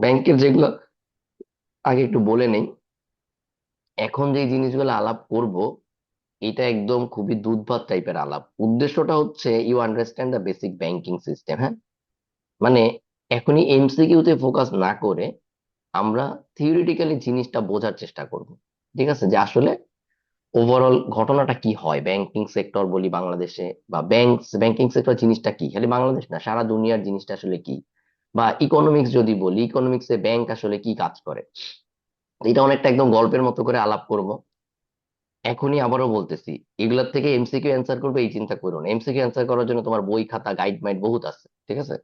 ব্যাংকের যেগুলো আগে একটু বলে নেই। এখন যে জিনিসগুলো আলাপ করব, এটা একদম খুবই দুধভাত টাইপের আলাপ। উদ্দেশ্যটা হচ্ছে you understand the basic banking system. হ্যাঁ, মানে এখনই এমসিকিউ তে ফোকাস না করে আমরা থিওরিটিক্যালি জিনিসটা বোঝার চেষ্টা করব। ঠিক আছে, যে আসলে ওভারঅল ঘটনাটা কি হয় ব্যাংকিং সেক্টর বলি বাংলাদেশে, বা ব্যাংকিং সেক্টর জিনিসটা কি, খালি বাংলাদেশ না সারা দুনিয়ার জিনিসটা আসলে কি, বা ইকোনমিক্স যদি বলি ইকোনমিক্সে ব্যাংক আসলে কি কাজ করে। এটা অনেকটা একদম গল্পের মতো করে আলাপ করব। এখনই আবারও বলতেছি, এগুলোর থেকে এমসিকিউ অ্যান্সার করবে এই চিন্তা করো না। এমসিকিউ অ্যান্সার করার জন্য তোমার বই খাতা গাইড মাইড বহুত আছে, ঠিক আছে?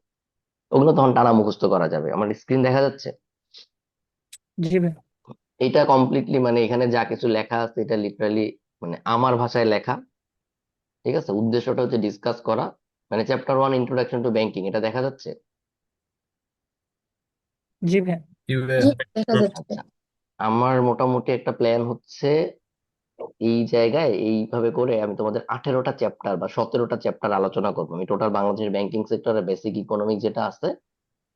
ওগুলো তখন টানা মুখস্থ করা যাবে। আমার স্ক্রিন দেখা যাচ্ছে? জি ভাই। এটা কমপ্লিটলি মানে এখানে যা কিছু লেখা আছে এটা লিটারালি মানে আমার ভাষায় লেখা। ঠিক আছে, উদ্দেশ্যটা হচ্ছে ডিসকাস করা। মানে চ্যাপ্টার 1 ইন্ট্রোডাকশন টু ব্যাংকিং, এটা দেখা যাচ্ছে? জি ভাই। জি, দেখা যাচ্ছে। আচ্ছা, আমার মোটামুটি একটা প্ল্যান হচ্ছে এই জায়গায় এইভাবে করে আমি তোমাদের 18টা চ্যাপ্টার বা 17টা চ্যাপ্টার আলোচনা করবো। আমি টোটাল বাংলাদেশের ব্যাংকিং সেক্টরের বেসিক ইকোনমিক যেটা আছে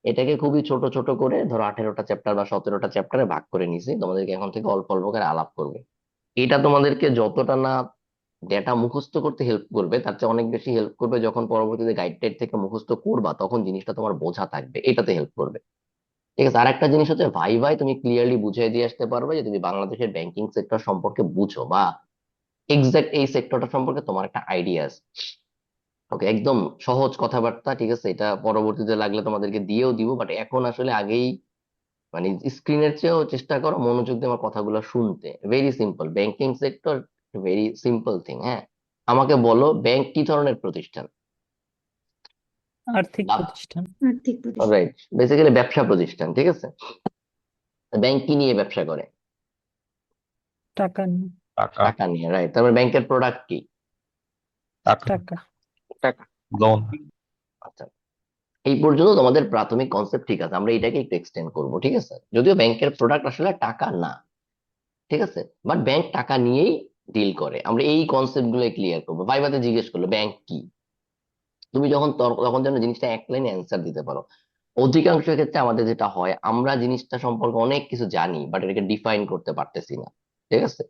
এটাকে খুবই ছোট ছোট করে ধরো 18টা চ্যাপ্টার বা 17টা চ্যাপ্টারে ভাগ করে নিছি। তোমাদেরকে এখন থেকে অল্প অল্প করে আলাপ করবে। এটা তোমাদেরকে যতটা না ডেটা মুখস্থ করতে হেল্প করবে, তার চেয়ে অনেক বেশি হেল্প করবে যখন পরবর্তীতে গাইড টাইড থেকে মুখস্থ করবা, তখন জিনিসটা তোমার বোঝা থাকবে, এটাতে হেল্প করবে। ঠিক আছে, আর একটা জিনিস হচ্ছে ভাই ভাই তুমি ক্লিয়ারলি বুঝিয়ে দিয়ে আসতে পারবে যে তুমি বাংলাদেশের ব্যাংকিং সেক্টর সম্পর্কে বুঝো, বা এক্সাক্ট এই সেক্টরটা সম্পর্কে তোমার একটা আইডিয়া আছে। ওকে, একদম সহজ কথাবার্তা। ঠিক আছে, এটা পরবর্তীতে লাগলে তোমাদেরকে দিয়েও দিব, বাট এখন আসলে আগেই মানে স্ক্রিনের চেয়েও চেষ্টা করো মনোযোগ দিয়ে আমার কথাগুলো শুনতে। Very simple, banking sector very simple thing. হ্যাঁ, আমাকে বলো ব্যাংক কি ধরনের প্রতিষ্ঠান? আর্থিক লাভ, প্রতিষ্ঠান। আর্থিক প্রতিষ্ঠান। রাইট, বেসিক্যালি ব্যবসা প্রতিষ্ঠান। ঠিক আছে, ব্যাংক কি নিয়ে ব্যবসা করে? টাকা নিয়ে। টাকা। টাকা নিয়ে, রাইট। তারপর ব্যাংকের প্রোডাক্ট কি? টাকা। টাকা। টাকা। লোন। আচ্ছা, এই পর্যন্ত তোমাদের প্রাথমিক কনসেপ্ট ঠিক আছে, আমরা এটাকে একটু এক্সটেন্ড করব। ঠিক আছে, যদিও ব্যাংকের প্রোডাক্ট আসলে টাকা না, ঠিক আছে, বাট ব্যাংক টাকা নিয়েই ডিল করে। আমরা এই কনসেপ্ট গুলো ক্লিয়ার করবো। ভাইবাতে জিজ্ঞেস করলো ব্যাংক কি, তুমি যখন তখন যেন জিনিসটা এক লাইনে অ্যান্সার দিতে পারো। অধিকাংশ ক্ষেত্রে আমাদের যেটা হয় আমরা জিনিসটা সম্পর্কে অনেক কিছু জানি বাট এটাকে ডিফাইন করতে পারতেছি না। ঠিক আছে,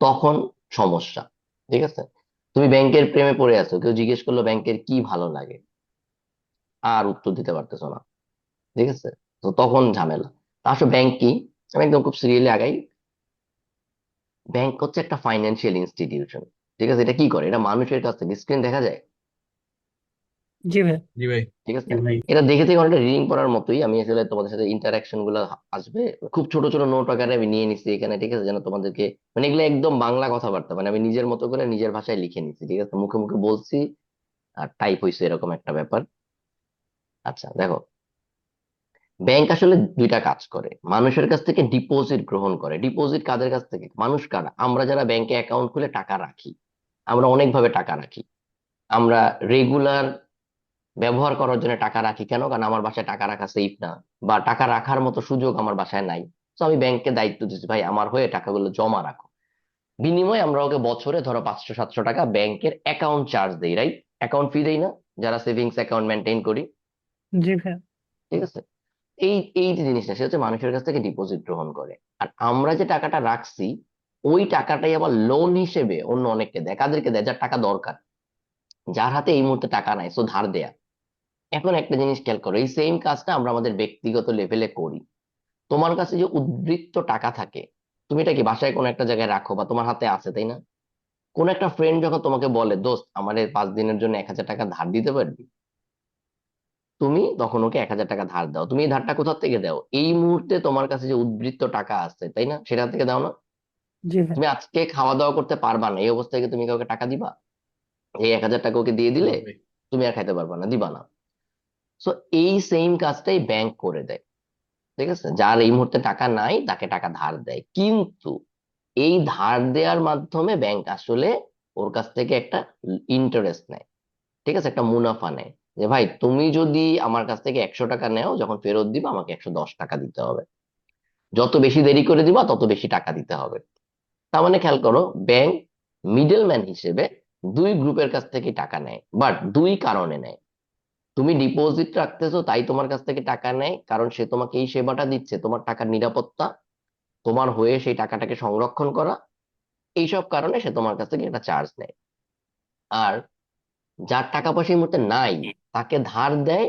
তখন সমস্যা। ঠিক আছে, তুমি ব্যাংকের প্রেমে পড়ে আছো, কেউ জিজ্ঞেস করলো ব্যাংকের কি ভালো লাগে, আর উত্তর দিতে পারতেছো না। ঠিক আছে, তো তখন ঝামেলা। তা আসলে ব্যাংক কি, আমি একদম খুব সিরিয়ালি আগাই। ব্যাংক হচ্ছে একটা ফাইন্যান্সিয়াল ইনস্টিটিউশন। ঠিক আছে, এটা কি করে, এটা মানুষের কাছ থেকে স্ক্রিন দেখা যায়। জি ভাই। জি ভাই। ঠিক আছে, এটা দেখে থেকে অনেকটা রিডিং পড়ার মতোই। আমি আসলে তোমাদের সাথে ইন্টারাকশন গুলো আসবে, খুব ছোট ছোট নোট আকারে আমি নিয়ে নিছি এখানে। ঠিক আছে, যেন তোমাদেরকে মানে এগুলো একদম বাংলা কথাবার্তা, মানে আমি নিজের মতো করে নিজের ভাষায় লিখে নিছি। ঠিক আছে, মুখে মুখে বলছি আর টাইপ হয়েছে, এরকম একটা ব্যাপার। আচ্ছা দেখো, ব্যাংক আসলে দুইটা কাজ করে। মানুষের কাছ থেকে ডিপোজিট গ্রহণ করে। ডিপোজিট কাদের কাছ থেকে, মানুষ কারা, আমরা যারা ব্যাংকে অ্যাকাউন্ট খুলে টাকা রাখি। আমরা অনেকভাবে টাকা রাখি। আমরা রেগুলার ব্যবহার করার জন্য টাকা রাখি, কেন? কারণ আমার বাসায় টাকা রাখা সেফ না, বা টাকা রাখার মতো সুযোগ আমার বাসায় নাই। তো আমি ব্যাংককে দায়িত্ব দিচ্ছি, ভাই আমার হয়ে টাকাগুলো জমা রাখো। বিনিময়ে আমরা ওকে বছরে ধরো 500-700 টাকা ব্যাংকের অ্যাকাউন্ট চার্জ দেই, রাইট? অ্যাকাউন্ট ফি দেই না, যারা সেভিংস অ্যাকাউন্ট মেনটেন করি। জি ভাই। ঠিক আছে, এই এই যে জিনিসটা সে হচ্ছে মানুষের কাছ থেকে ডিপোজিট গ্রহণ করে। আর আমরা যে টাকাটা রাখছি ওই টাকাটাই আবার লোন হিসেবে অন্য অনেককে দেয়। কাদেরকে দেয়? যার টাকা দরকার, যার হাতে এই মুহূর্তে টাকা নাই, সো ধার দেয়া। এখন একটা জিনিস খেয়াল করো, এই সেম কাজটা আমরা আমাদের ব্যক্তিগত লেভেলে করি। তোমার কাছে যে উদ্বৃত্ত টাকা থাকে, তুমি এটা কি বাসায় কোনো একটা জায়গায় রাখো বা তোমার হাতে আছে, তাই না? কোন একটা ফ্রেন্ড যখন তোমাকে বলে দোস্ত আমার এই 5 দিনের জন্য 1,000 টাকা ধার দিতে পারবি, তুমি তখন ওকে 1,000 টাকা ধার দাও। তুমি এই ধারটা কোথা থেকে দাও? এই মুহূর্তে তোমার কাছে যে উদ্বৃত্ত টাকা আছে, তাই না, সেটা থেকে দাও না? জি ভাই। তুমি আজকে খাওয়া দাওয়া করতে পারবা না, এই অবস্থায় কি তুমি কাউকে টাকা দিবা? এই 1,000 টাকা ওকে দিয়ে না দিলে ভাই। তুমি আর খাইতে পারবা না, দিবা না। সো এই সেম কাজটাই ব্যাংক করে দেয়। ঠিক আছে, যার এই মুহূর্তে টাকা নাই তাকে টাকা ধার দেয়, কিন্তু এই ধার দেওয়ার মাধ্যমে ব্যাংক আসলে ওর কাছ থেকে একটা ইন্টারেস্ট নেয়। ঠিক আছে, একটা মুনাফা নেয়। যে ভাই তুমি যদি আমার কাছ থেকে 100 টাকা নেও, যখন ফেরত দিবা আমাকে 110 টাকা দিতে হবে। যত বেশি দেরি করে দিবা তত বেশি টাকা দিতে হবে। তার মানে খেয়াল করো, ব্যাংক মিডল ম্যান হিসেবে দুই গ্রুপের কাছ থেকে টাকা নেয়, বাট দুই কারণে নেয়। তুমি ডিপোজিট রাখতেছো তাই তোমার কাছ থেকে টাকা নেয়, কারণ সে তোমাকে এই সেবাটা দিচ্ছে, তোমার টাকার নিরাপত্তা, তোমার হয়ে সেই টাকাটাকে সংরক্ষণ করা, এইসব কারণে সে তোমার কাছ থেকে একটা চার্জ নেয়। আর যার টাকা পয়সা এই মুহূর্তে নাই, তাকে ধার দেয়,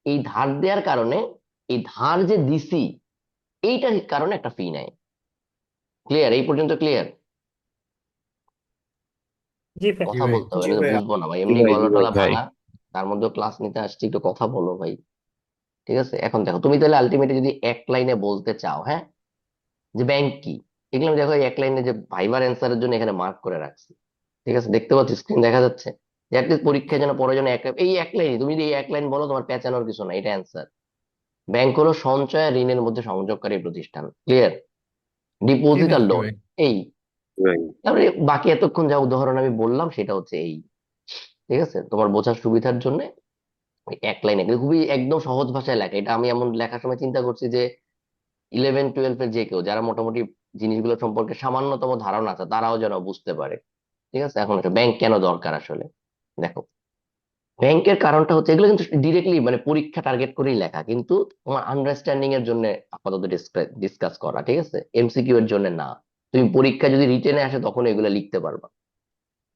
এই ধার দেওয়ার কারণে, এই ধার যে দিছি এইটার কারণে একটা ফি নেয়। ক্লিয়ার? এই পর্যন্ত ক্লিয়ার? জি ভাইয়া, কথা বলতে হবে জি না তো ভাইয়া। বুঝবো না ভাই, জি এমনি ভাই, জি গলা ভাই, টলা ভাই। ভাঙা, তার মধ্যে ক্লাস নিতে আসছি, একটু কথা বলো ভাই। ঠিক আছে, এখন দেখো তুমি তাহলে আলটিমেটলি যদি এক লাইনে বলতে চাও, হ্যাঁ, যে ব্যাংক কি, এগুলো আমি দেখো এই এক লাইনে যে ভাইবার অ্যান্সারের জন্য এখানে মার্ক করে রাখছি। ঠিক আছে, দেখতে পাচ্ছি, স্ক্রিন দেখা যাচ্ছে, যে অ্যাটলিস্ট পরীক্ষায় যেন পরে যেন এই এক লাইন, তুমি যদি এই এক লাইন বলো তোমার পেঁচানোর কিছু না, এটা অ্যান্সার। ব্যাংক হলো সঞ্চয় আর ঋণের মধ্যে সংযোগকারী প্রতিষ্ঠান। ক্লিয়ার? জি ডিপোজিট ভাই, আর জি লোন, ভাই। এই। ভাই। তারপরে বাকি এতক্ষণ যা উদাহরণ আমি বললাম সেটা হচ্ছে এই। ঠিক আছে, তোমার বোঝার সুবিধার জন্য এক লাইনে খুবই একদম সহজ ভাষায় লেখা, এটা আমি এমন লেখার সময় চিন্তা করছি যে 11-12 এর যে কেউ যারা মোটামুটি জিনিসগুলো সম্পর্কে সামান্যতম ধারণা আছে তারাও যেন বুঝতে পারে। ঠিক আছে, এখন একটা ব্যাংক কেন দরকার আসলে, দেখো, ব্যাংকের কারণটা হচ্ছে, এগুলো কিন্তু ডিরেক্টলি মানে পরীক্ষা টার্গেট করেই লেখা, কিন্তু তোমার আন্ডারস্ট্যান্ডিং এর জন্য আপাতত ডিসকাস করা। ঠিক আছে, এমসিকিউ এর জন্য না। তুমি পরীক্ষা যদি রিটেনে আসে তখন এগুলো লিখতে পারবা,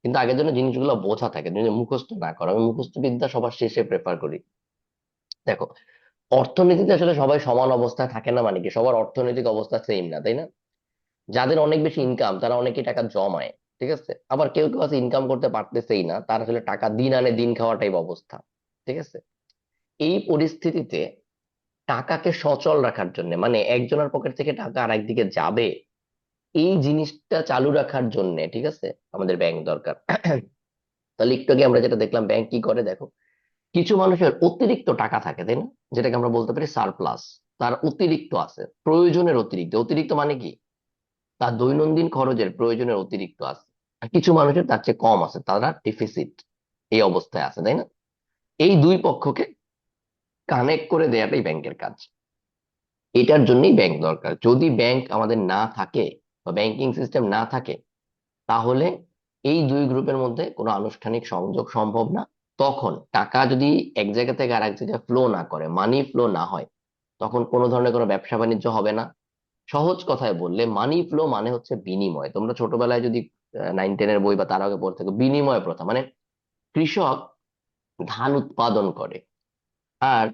কিন্তু আগের জন্য জিনিসগুলো বোঝা থাকে, তুমি যদি মুখস্থ না করো। আমি মুখস্থ বিদ্যা সবার শেষে প্রেফার করি। দেখো, অর্থনীতিতে আসলে সবাই সমান অবস্থায় থাকে না, মানে কি সবার অর্থনৈতিক অবস্থা সেম না, তাই না? যাদের অনেক বেশি ইনকাম তারা অনেকে টাকা জমায়। ঠিক আছে, আবার কেউ কেউ আছে ইনকাম করতে পারতেছেই না, তার আসলে টাকা দিন আনে দিন খাওয়া টাইপ অবস্থা। ঠিক আছে, এই পরিস্থিতিতে টাকাকে সচল রাখার জন্য, মানে একজনের পকেট থেকে টাকা আর একদিকে যাবে, এই জিনিসটা চালু রাখার জন্য, ঠিক আছে, আমাদের ব্যাংক দরকার। তাহলে একটু আগে আমরা যেটা দেখলাম, ব্যাংক কি করে, দেখো, কিছু মানুষের অতিরিক্ত টাকা থাকে, তাই না, যেটাকে আমরা বলতে পারি সারপ্লাস। তার অতিরিক্ত আছে, প্রয়োজনের অতিরিক্ত, অতিরিক্ত মানে কি, তার দৈনন্দিন খরচের প্রয়োজনের অতিরিক্ত আছে। আর কিছু মানুষের তার চেয়ে কম আছে, তারা ডেফিসিট এই অবস্থায় আছে, তাই না? এই দুই পক্ষকে কানেক্ট করে দেওয়াটাই ব্যাংকের কাজ। এটার জন্যই ব্যাংক দরকার। যদি ব্যাংক আমাদের না থাকে বা ব্যাংকিং সিস্টেম না থাকে, তাহলে এই দুই গ্রুপের মধ্যে কোনো আনুষ্ঠানিক সংযোগ সম্ভব না। তখন টাকা যদি এক জায়গা থেকে আরেক জায়গায় ফ্লো না করে, মানি ফ্লো না হয়, তখন কোনো ধরনের কোনো ব্যবসা বাণিজ্য হবে না। সহজ কথায় বললে মানি ফ্লো মানে হচ্ছে বিনিময়। তোমরা ছোটবেলায় যদি 9-10 এর বই বা তার আগে পড়ে থাকো, বিনিময় প্রথা মানে কৃষক ধান উৎপাদন করে আর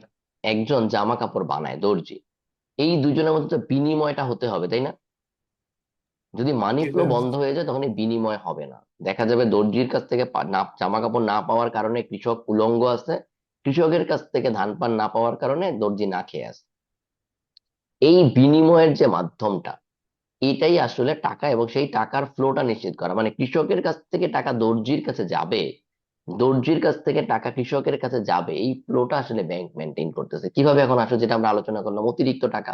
একজন জামা কাপড় বানায়, দর্জি, এই দুজনের মধ্যে তো বিনিময়টা হতে হবে, তাই না? যদি মানি জি ফ্লো ভাইয়া। বন্ধ হয়ে যায় তখন এই বিনিময় হবে না। দেখা যাবে দর্জির কাছ থেকে না জামা কাপড় না পাওয়ার কারণে কৃষক উলঙ্গ আছে, কৃষকের কাছ থেকে ধান পান না পাওয়ার কারণে দর্জি না খেয়ে আছে। এই বিনিময়ের যে মাধ্যমটা, এটাই আসলে টাকা, এবং সেই টাকার ফ্লোটা নিশ্চিত করা, মানে কৃষকের কাছ থেকে টাকা দর্জির কাছে যাবে, দর্জির কাছ থেকে টাকা কৃষকের কাছে যাবে, এই ফ্লোটা আসলে ব্যাংক মেনটেন করতেছে। কিভাবে, এখন আসলে যেটা আমরা আলোচনা করলাম, অতিরিক্ত টাকা,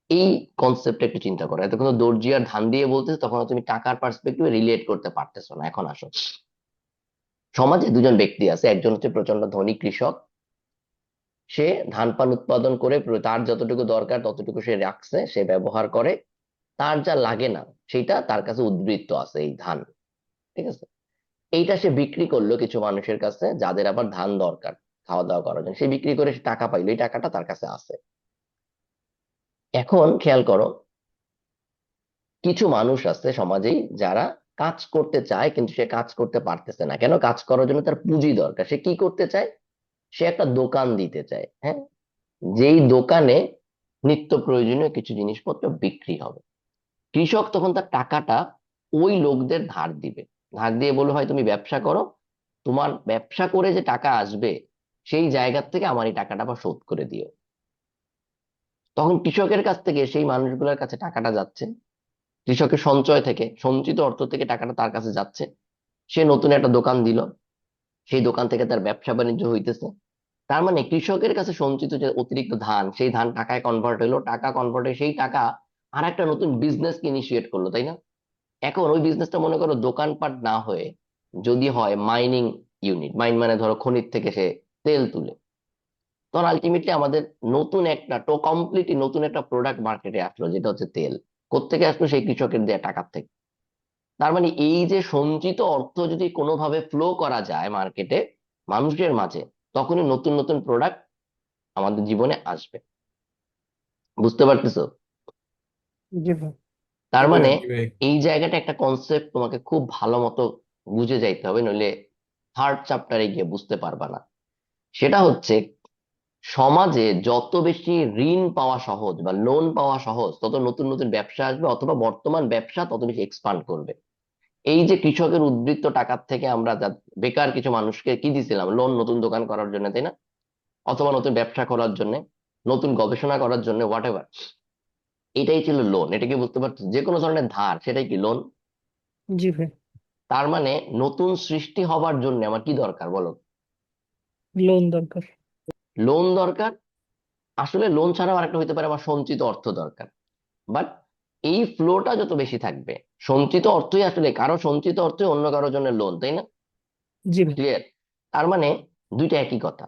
এই কনসেপ্টটা একটু চিন্তা করো। এতক্ষণ তো দর্জি আর ধান দিয়ে বলতেছে, তখন তুমি টাকার পার্সপেক্টিভে রিলেট করতে পারতেছো না। এখন আসো, সমাজে দুজন ব্যক্তি আছে, একজন হচ্ছে প্রচন্ড ধনী কৃষক, সে ধান পান উৎপাদন করে তার যতটুকু দরকার ততটুকু সে রাখছে, সে ব্যবহার করে, তার যা লাগে না সেটা তার কাছে উদ্বৃত্ত আছে এই ধান। ঠিক আছে, এইটা সে বিক্রি করলো কিছু মানুষের কাছে যাদের আবার ধান দরকার খাওয়া দাওয়া করার জন্য, সে বিক্রি করে সে টাকা পাইলো, এই টাকাটা তার কাছে আছে। এখন খেয়াল করো, কিছু মানুষ আছে সমাজেই যারা কাজ করতে চায় কিন্তু সে কাজ করতে পারতেছে না। কেন? কাজ করার জন্য তার পুঁজি দরকার। সে কি করতে চায়? সে একটা দোকান দিতে চায়, হ্যাঁ, যেই দোকানে নিত্য প্রয়োজনীয় কিছু জিনিসপত্র বিক্রি হবে। কৃষক তখন তার টাকাটা ওই লোকদের ধার দিবে, ধার দিয়ে বলবে, হয় তুমি ব্যবসা করো, তোমার ব্যবসা করে যে টাকা আসবে সেই জায়গা থেকে আমার এই টাকাটা আবার শোধ করে দিও। তখন কৃষকের কাছ থেকে সেই মানুষগুলোর কাছে টাকাটা যাচ্ছে, কৃষকের সঞ্চয় থেকে, সঞ্চিত অর্থ থেকে টাকাটা তার কাছে যাচ্ছে। সে নতুন একটা দোকান দিল, সেই দোকান থেকে তার ব্যবসা বাণিজ্য হইতেছে। তার মানে কৃষকের কাছে সঞ্চিত যে অতিরিক্ত ধান, সেই ধান টাকায় কনভার্ট হইলো, টাকা কনভার্ট হয়ে সেই টাকা আর একটা নতুন বিজনেস ইনিশিয়েট করলো, তাই না? এখন ওই বিজনেসটা মনে করো দোকানপাট না হয়ে যদি হয় মাইনিং ইউনিট, মাইন মানে ধরো খনির থেকে সে তেল তুলে, তখন আলটিমেটলি আমাদের নতুন একটা কমপ্লিটলি নতুন একটা প্রোডাক্ট মার্কেটে আসলো, যেটা হচ্ছে তেল। কোত্থেকে আসলো? সেই কৃষকের দেয়া টাকার থেকে। তার মানে এই যে সঞ্চিত অর্থ যদি কোনোভাবে ফ্লো করা যায় মার্কেটে, মানুষের মাঝে, তখনই নতুন নতুন প্রোডাক্ট আমাদের জীবনে আসবে। বুঝতে পারতেছো? জি ভাই তার জি মানে ভাই, জি ভাই। এই জায়গাটা একটা কনসেপ্ট তোমাকে খুব ভালো মতো বুঝে যাইতে হবে, নইলে থার্ড চ্যাপ্টারে গিয়ে বুঝতে পারবা না। সেটা হচ্ছে, সমাজে যত বেশি ঋণ পাওয়া সহজ বা লোন পাওয়া সহজ, তত নতুন নতুন ব্যবসা আসবে, অথবা বর্তমান ব্যবসা তত বেশি এক্সপান্ড করবে। এই যে কৃষকের উদ্বৃত্ত টাকার থেকে আমরা বেকার কিছু মানুষকে কি দিছিলাম, লোন, নতুন দোকান করার জন্য, তাই না? অথবা নতুন ব্যবসা করার জন্য, নতুন গবেষণা করার জন্য, হোয়াট এভার। এটাই ছিল লোন। এটা কি বুঝতে পারছো? যে কোনো ধরনের ধার, সেটাই কি লোন। জি ভাই তার মানে নতুন সৃষ্টি হবার জন্য আমার কি দরকার বলো? লোন দরকার। লোন দরকার। আসলে লোন ছাড়াও আরেকটা হইতে পারে, আমার সঞ্চিত অর্থ দরকার। বাট এই ফ্লোটা যত বেশি থাকবে, সঞ্চিত অর্থই আসলে কারো সঞ্চিত অর্থই অন্য কারোর জন্য লোন, তাই না? জি ভাই ক্লিয়ার? তার মানে দুইটা একই কথা।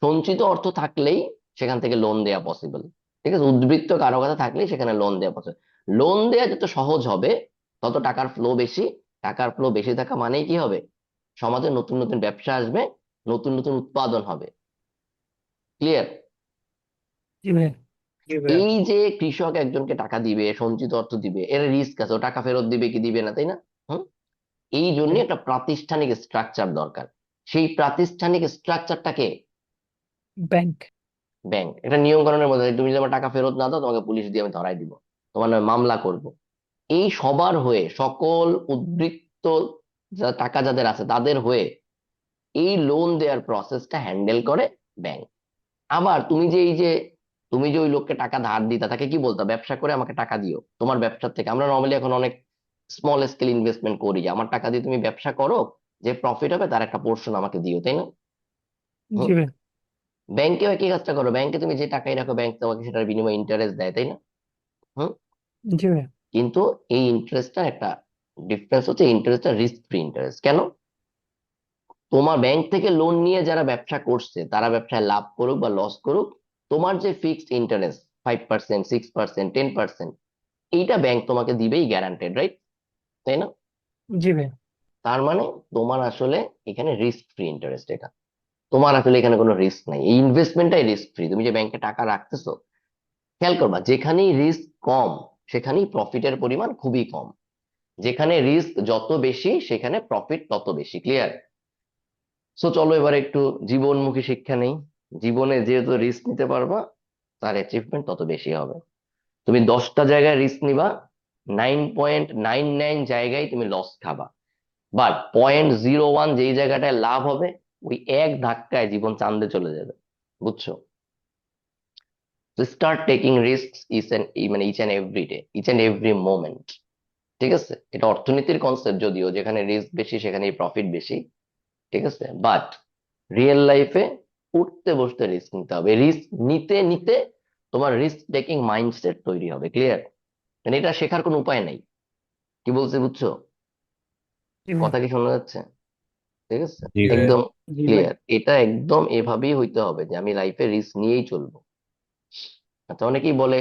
সঞ্চিত অর্থ থাকলেই সেখান থেকে লোন দেওয়া পসিবল। ঠিক আছে, উদ্বৃত্ত কারো কাছে থাকলেই সেখানে লোন দেওয়া পসিবল। লোন দেওয়া যত সহজ হবে, তত টাকার ফ্লো বেশি। টাকার ফ্লো বেশি থাকা মানেই কি হবে? সমাজে নতুন নতুন ব্যবসা আসবে, নতুন নতুন উৎপাদন হবে। ক্লিয়ার? জি ভাই জি ভাই। এই যে কৃষক একজনকে টাকা দিবে, সঞ্চিত অর্থ দিবে, এর রিস্ক আছে, ও টাকা ফেরত দিবে কি দিবে না, তাই না? হুম। এই জন্য একটা প্রাতিষ্ঠানিক স্ট্রাকচার দরকার। সেই প্রাতিষ্ঠানিক স্ট্রাকচারটাকে ব্যাংক। ব্যাংক। একটা নিয়ম কানুনের মধ্যে, তুমি যদি আমার টাকা ফেরত না দাও, তোমাকে পুলিশ দিয়ে আমি ধরাই দিব, তোমার নামে মামলা করব। এই সবার হয়ে, সকল উদ্বৃত্ত টাকা যাদের আছে তাদের হয়ে এই লোন দেওয়ার প্রসেসটা হ্যান্ডেল করে ব্যাংক। আবার তুমি যে ওই লোককে টাকা ধার দিতা, তাকে কি বলতো? ব্যবসা করে আমাকে টাকা দিও, তোমার ব্যবসার থেকে। আমরা নর্মালি এখন অনেক স্মল স্কেল ইনভেস্টমেন্ট করি, যে আমার টাকা দিয়ে তুমি ব্যবসা করো, যে প্রফিট হবে তার একটা পোর্শন আমাকে দিও, তাই না? জি ভাই ব্যাংকেও একই কাজটা করো। ব্যাংকে তুমি যে টাকাই রাখো, ব্যাংক তোমাকে সেটার বিনিময়ে ইন্টারেস্ট দেয়, তাই না? হুম। জি ভাই কিন্তু এই ইন্টারেস্টটা একটা ডিফারেন্স হচ্ছে, ইন্টারেস্টটা রিস্ক ফ্রি ইন্টারেস্ট। কেন? তোমার ব্যাংক থেকে লোন নিয়ে যারা ব্যবসা করছে, তারা ব্যবসায় লাভ করুক বা লস করুক, তোমার যে ফিক্সড ইন্টারেস্ট 5%, 6%, 10%, এইটা ব্যাংক তোমাকে দিবেই, গ্যারান্টেড, রাইট? তাই না? জি ভাই তার মানে তোমার আসলে এখানে রিস্ক ফ্রি ইন্টারেস্ট। এটা তোমার আসলে এখানে কোনো রিস্ক নাই, এই ইনভেস্টমেন্টটাই রিস্ক ফ্রি। তুমি যে ব্যাংকে টাকা রাখতেছো, খেয়াল করবা, যেখানেই রিস্ক কম সেখানেই প্রফিটের পরিমাণ খুবই কম। যেখানে রিস্ক যত বেশি, সেখানে প্রফিট তত বেশি। ক্লিয়ার? সো চলো এবার একটু জীবনমুখী শিক্ষা নেই। জীবনে যেহেতু রিস্ক নিতে পারবা, তার অ্যাচিভমেন্ট তত বেশি হবে। তুমি 10টা জায়গায় রিস্ক নিবা, 9.99 জায়গায় তুমি লস খাবা। বাট 0.01 যেই জায়গাটায় লাভ হবে, ওই এক ধাক্কায় জীবন চাঁদে চলে যাবে। বুঝছো? তো স্টার্ট টেকিং রিস্ক মানে each and every day, each and every moment. ঠিক আছে, এটা অর্থনীতির কনসেপ্ট, যদিও যেখানে রিস্ক বেশি সেখানেই প্রফিট বেশি। ঠিক আছে, বাট রিয়েল লাইফে উঠতে বসতে রিস্ক নিতে হবে। রিস্ক নিতে নিতে তোমার রিস্ক টেকিং মাইন্ডসেট তৈরি হবে। ক্লিয়ার? মানে এটা শেখার কোনো উপায় নাই। কি বলছে বুঝছো? জি ভাই কথা কি শোনা যাচ্ছে? ঠিক আছে, জি ভাই। একদম জি ভাই ক্লিয়ার। এটা একদম এভাবেই হইতে হবে, যে আমি লাইফে রিস্ক নিয়েই চলবো। আচ্ছা, অনেকেই বলে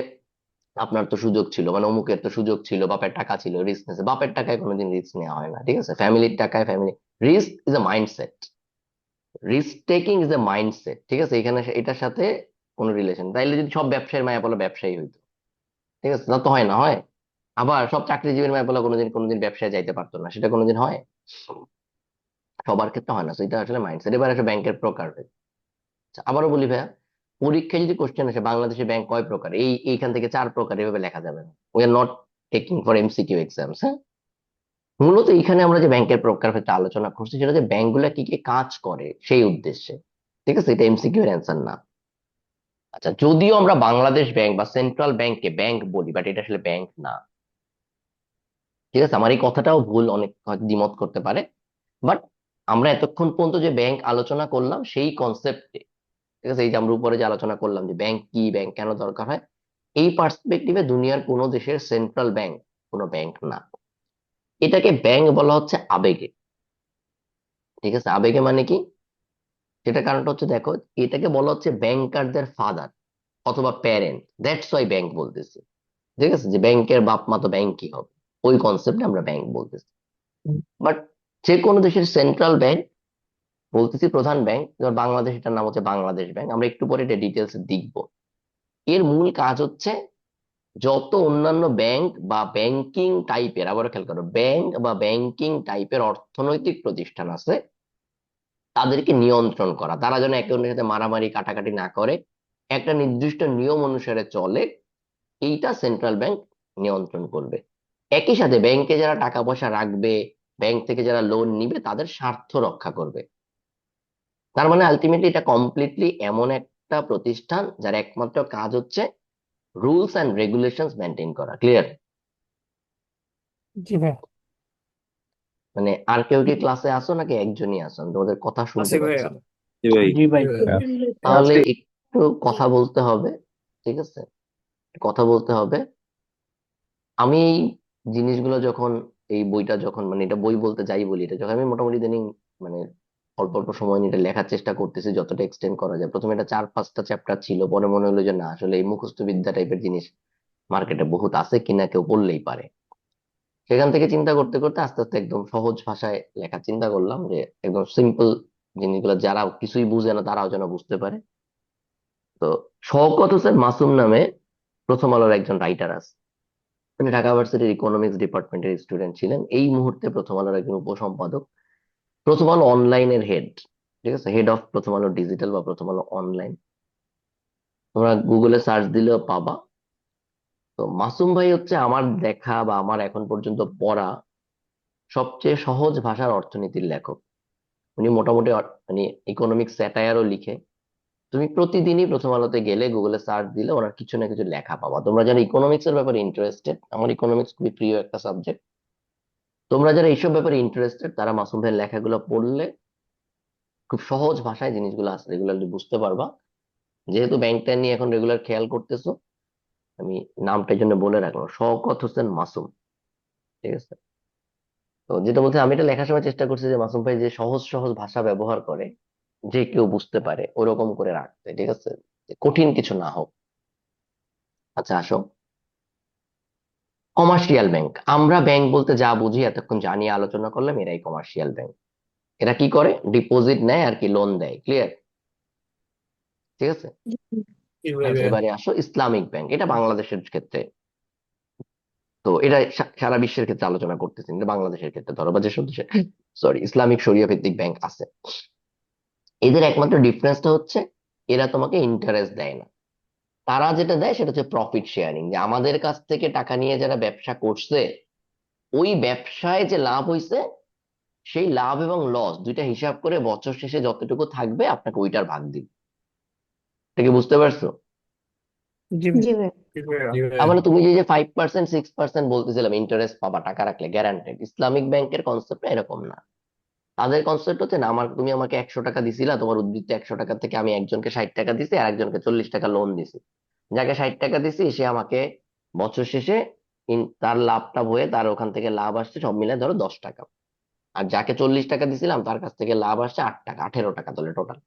আপনার তো সুযোগ ছিল, মানে অমুকের তো সুযোগ ছিল, বাপের টাকা ছিল, রিস্ক নিয়েছে। বাপের টাকায় কোনোদিন রিস্ক নেওয়া হয় না। ঠিক আছে, ফ্যামিলির টাকায় family. Risk is a mindset. Risk taking is a mindset. ঠিক আছে, এখানে এটার সাথে কোনো রিলেশন। তাইলে যদি সব ব্যবসায়ীর মায়া বলো ব্যবসায়ী হইতো, ঠিক আছে, তা তো হয় না, হয়? আবার সব চাকরিজীবীর মায়া বলো কোনোদিন কোনোদিন ব্যবসায় যাইতে পারতো না, সেটা কোনোদিন হয়? সবার ক্ষেত্রে হয় না। তো এটা আসলে মাইন্ডসেট। এবার আসলে ব্যাংকের প্রকার। আচ্ছা, আবারও বলি ভাইয়া, পরীক্ষায় যদি কোশ্চেন আসে বাংলাদেশে ব্যাংক কয় প্রকার, এইখান থেকে 4 প্রকার, এভাবে লেখা যাবে না। We are not taking for MCQ exams. হ্যাঁ, মূলত এখানে আমরা যে ব্যাংকের প্রকার ক্ষেত্রে আলোচনা করছি, সেটা যে ব্যাংকগুলা কি কি কাজ করে সেই উদ্দেশ্যে। ঠিক আছে, এটা এমসিকিউ এর অ্যান্সার না। আচ্ছা, যদিও আমরা বাংলাদেশ ব্যাংক বা সেন্ট্রাল ব্যাংককে ব্যাংক বলি, বাট এটা আসলে ব্যাংক না। ঠিক আছে, আমার এই কথাটাও ভুল, অনেক হয়তো দ্বিমত করতে পারে। বাট আমরা এতক্ষণ পর্যন্ত যে ব্যাংক আলোচনা করলাম, সেই কনসেপ্টে, ঠিক আছে, এই যে আমরা উপরে যে আলোচনা করলাম যে ব্যাংক কি, ব্যাংক কেন দরকার হয়, এই পার্সপেক্টিভে দুনিয়ার কোনো দেশের সেন্ট্রাল ব্যাংক কোনো ব্যাংক না। এটাকে ব্যাংক বলা হচ্ছে আবেগে। ঠিক আছে, আবেগে মানে কি? সেটা কারণটা হচ্ছে, দেখো, এটাকে বলা হচ্ছে ব্যাংকারদের ফাদার অথবা প্যারেন্ট। দ্যাটস ওয়াই ব্যাংক বলতেছি। ঠিক আছে, যে ব্যাংকের বাপ মা তো ব্যাংকই হবে, ওই কনসেপ্টে আমরা ব্যাংক বলতেছি। বাট যে কোনো দেশের সেন্ট্রাল ব্যাংক বলতেছি প্রধান ব্যাংক, এবার বাংলাদেশ, এটার নাম হচ্ছে বাংলাদেশ ব্যাংক, আমরা একটু পরে এটা ডিটেলস দেখবো। এর মূল কাজ হচ্ছে যত অন্যান্য ব্যাংক বা ব্যাংকিং টাইপের, আবারও খেয়াল করো, ব্যাংক বা ব্যাংকিং টাইপের অর্থনৈতিক প্রতিষ্ঠান আছে তাদেরকে নিয়ন্ত্রণ করা, তারা যেন একে অন্যের সাথে মারামারি কাটাকাটি না করে, একটা নির্দিষ্ট নিয়ম অনুসারে চলে, এইটা সেন্ট্রাল ব্যাংক নিয়ন্ত্রণ করবে। একই সাথে ব্যাংকে যারা টাকা পয়সা রাখবে, ব্যাংক থেকে যারা লোন নিবে, তাদের স্বার্থ রক্ষা করবে। তার মানে আলটিমেটলি এটা কমপ্লিটলি এমন একটা প্রতিষ্ঠান যার একমাত্র কাজ হচ্ছে রুলস অ্যান্ড রেগুলেশনস মেনটেন করা। ক্লিয়ার? জি ভাইয়া। মানে আর কেউ কি ক্লাসে আসো নাকি একজনই আসো? আমি তোমাদের কথা শুনতে পাচ্ছি না। জি ভাই। জি ভাই। তাহলে একটু কথা বলতে হবে, ঠিক আছে? কথা বলতে হবে। আমি এই জিনিসগুলো যখন, এই বইটা যখন, মানে এটা বই বলতে যাই বলি, এটা যখন আমি মোটামুটি ইদানিং মানে অল্প অল্প সময় নিয়ে এটা লেখার চেষ্টা করতেছি যতটা এক্সটেন্ড করা যায়। প্রথমে এটা 4-5টা চ্যাপ্টার ছিল, পরে মনে হলো যে না, আসলে এই মুখস্থ বিদ্যা টাইপের জিনিস মার্কেটে বহুত আছে, কিনা কেউ পড়লেই পারে। সেখান থেকে চিন্তা করতে করতে আস্তে আস্তে একদম সহজ ভাষায় লেখার চিন্তা করলাম, যে একদম সিম্পল জিনিসগুলো যারা কিছুই বুঝে না তারাও যেন বুঝতে পারে। তো শওকত হোসেন মাসুম নামে প্রথম আলোর একজন রাইটার আছে, তিনি ঢাকা ভার্সিটির ইকোনমিক্স ডিপার্টমেন্টের স্টুডেন্ট ছিলেন, এই মুহূর্তে প্রথম আলোর একজন উপসম্পাদক, প্রথম আলো অনলাইনের হেড, ঠিক আছে, হেড অফ প্রথম আলো ডিজিটাল বা প্রথম আলো অনলাইন। তোমরা গুগলে সার্চ দিলেও পাবা। তো মাসুম ভাই হচ্ছে আমার দেখা বা আমার এখন পর্যন্ত পড়া সবচেয়ে সহজ ভাষার অর্থনীতির লেখক। উনি মোটামুটি মানে ইকোনমিক স্যাটায়ারও লিখে। তুমি প্রতিদিনই প্রথম আলোতে গেলে গুগলে সার্চ দিলে ওনার কিছু না কিছু লেখা পাবা। তোমরা যারা ইকোনমিক্স এর ব্যাপারে ইন্টারেস্টেড, আমার ইকোনমিক্স খুবই প্রিয় একটা সাবজেক্ট, তোমরা যারা এইসব ব্যাপারে ইন্টারেস্টেড তারা মাসুম ভাইয়ের লেখাগুলো পড়লে খুব সহজ ভাষায় জিনিসগুলো আছে রেগুলারলি বুঝতে পারবা। যেহেতু ব্যাংকটা নিয়ে এখন রেগুলার খেয়াল করতেছো, আমি নামটা এই জন্য বলে রাখলাম, শওকত হোসেন মাসুম, ঠিক আছে? তো যেটা বলতে, আমি এটা লেখার সময় চেষ্টা করছি যে মাসুম ভাই যে সহজ সহজ ভাষা ব্যবহার করে, যে কেউ বুঝতে পারে ওরকম করে রাখতে, ঠিক আছে, যে কঠিন কিছু না হোক। আচ্ছা আসো, কমার্শিয়াল ব্যাংক, আমরা ব্যাংক বলতে যা বুঝি এতক্ষণ জানি আলোচনা করলাম, এরাই কমার্শিয়াল ব্যাংক। এরা কি করে? ডিপোজিট নেয় আর কি, লোন দেয়। ক্লিয়ার? ঠিক আছে। আচ্ছা এবারে আসো ইসলামিক ব্যাংক, এটা বাংলাদেশের ক্ষেত্রে, তো এটা সারা বিশ্বের ক্ষেত্রে আলোচনা করতেছি, এটা বাংলাদেশের ক্ষেত্রে ধরো, বা যেসব দেশে ইসলামিক শরিয়া ভিত্তিক ব্যাংক আছে, এদের একমাত্র ডিফারেন্সটা হচ্ছে এরা তোমাকে ইন্টারেস্ট দেয় না। তারা যেটা দেয় সেটা হচ্ছে প্রফিট শেয়ারিং, যে আমাদের কাছ থেকে টাকা নিয়ে যারা ব্যবসা করছে, ওই ব্যবসায় যে লাভ হইছে, সেই লাভ এবং লস দুইটা হিসাব করে বছর শেষে যতটুকু থাকবে আপনাকে ওইটার ভাগ দিবে। এটা কি বুঝতে পারছো? জি ভাই। জি ভাই। তার মানে তুমি যে 5% 6% বলতেছিলাম ইন্টারেস্ট পাবা টাকা রাখলে গ্যারান্টেড, ইসলামিক ব্যাংকের কনসেপ্ট এরকম না। তাদের কনসেপ্ট হচ্ছে না, তুমি আমাকে 100 টাকা দিছিলা, তোমার উদ্বৃত্ত 100 টাকা থেকে আমি একজনকে 60 টাকা দিছি আর একজনকে 40 টাকা লোন দিছি। যাকে 60 টাকা দিছি সে আমাকে বছর শেষে তার লাভটা হয়ে, তার ওখান থেকে লাভ আসছে সব মিলে ধরো 10 টাকা। আর যাকে 40 টাকা দিছিলাম তার কাছ থেকে লাভ আসছে 8 টাকা, 18 টাকা, তাহলে টোটাল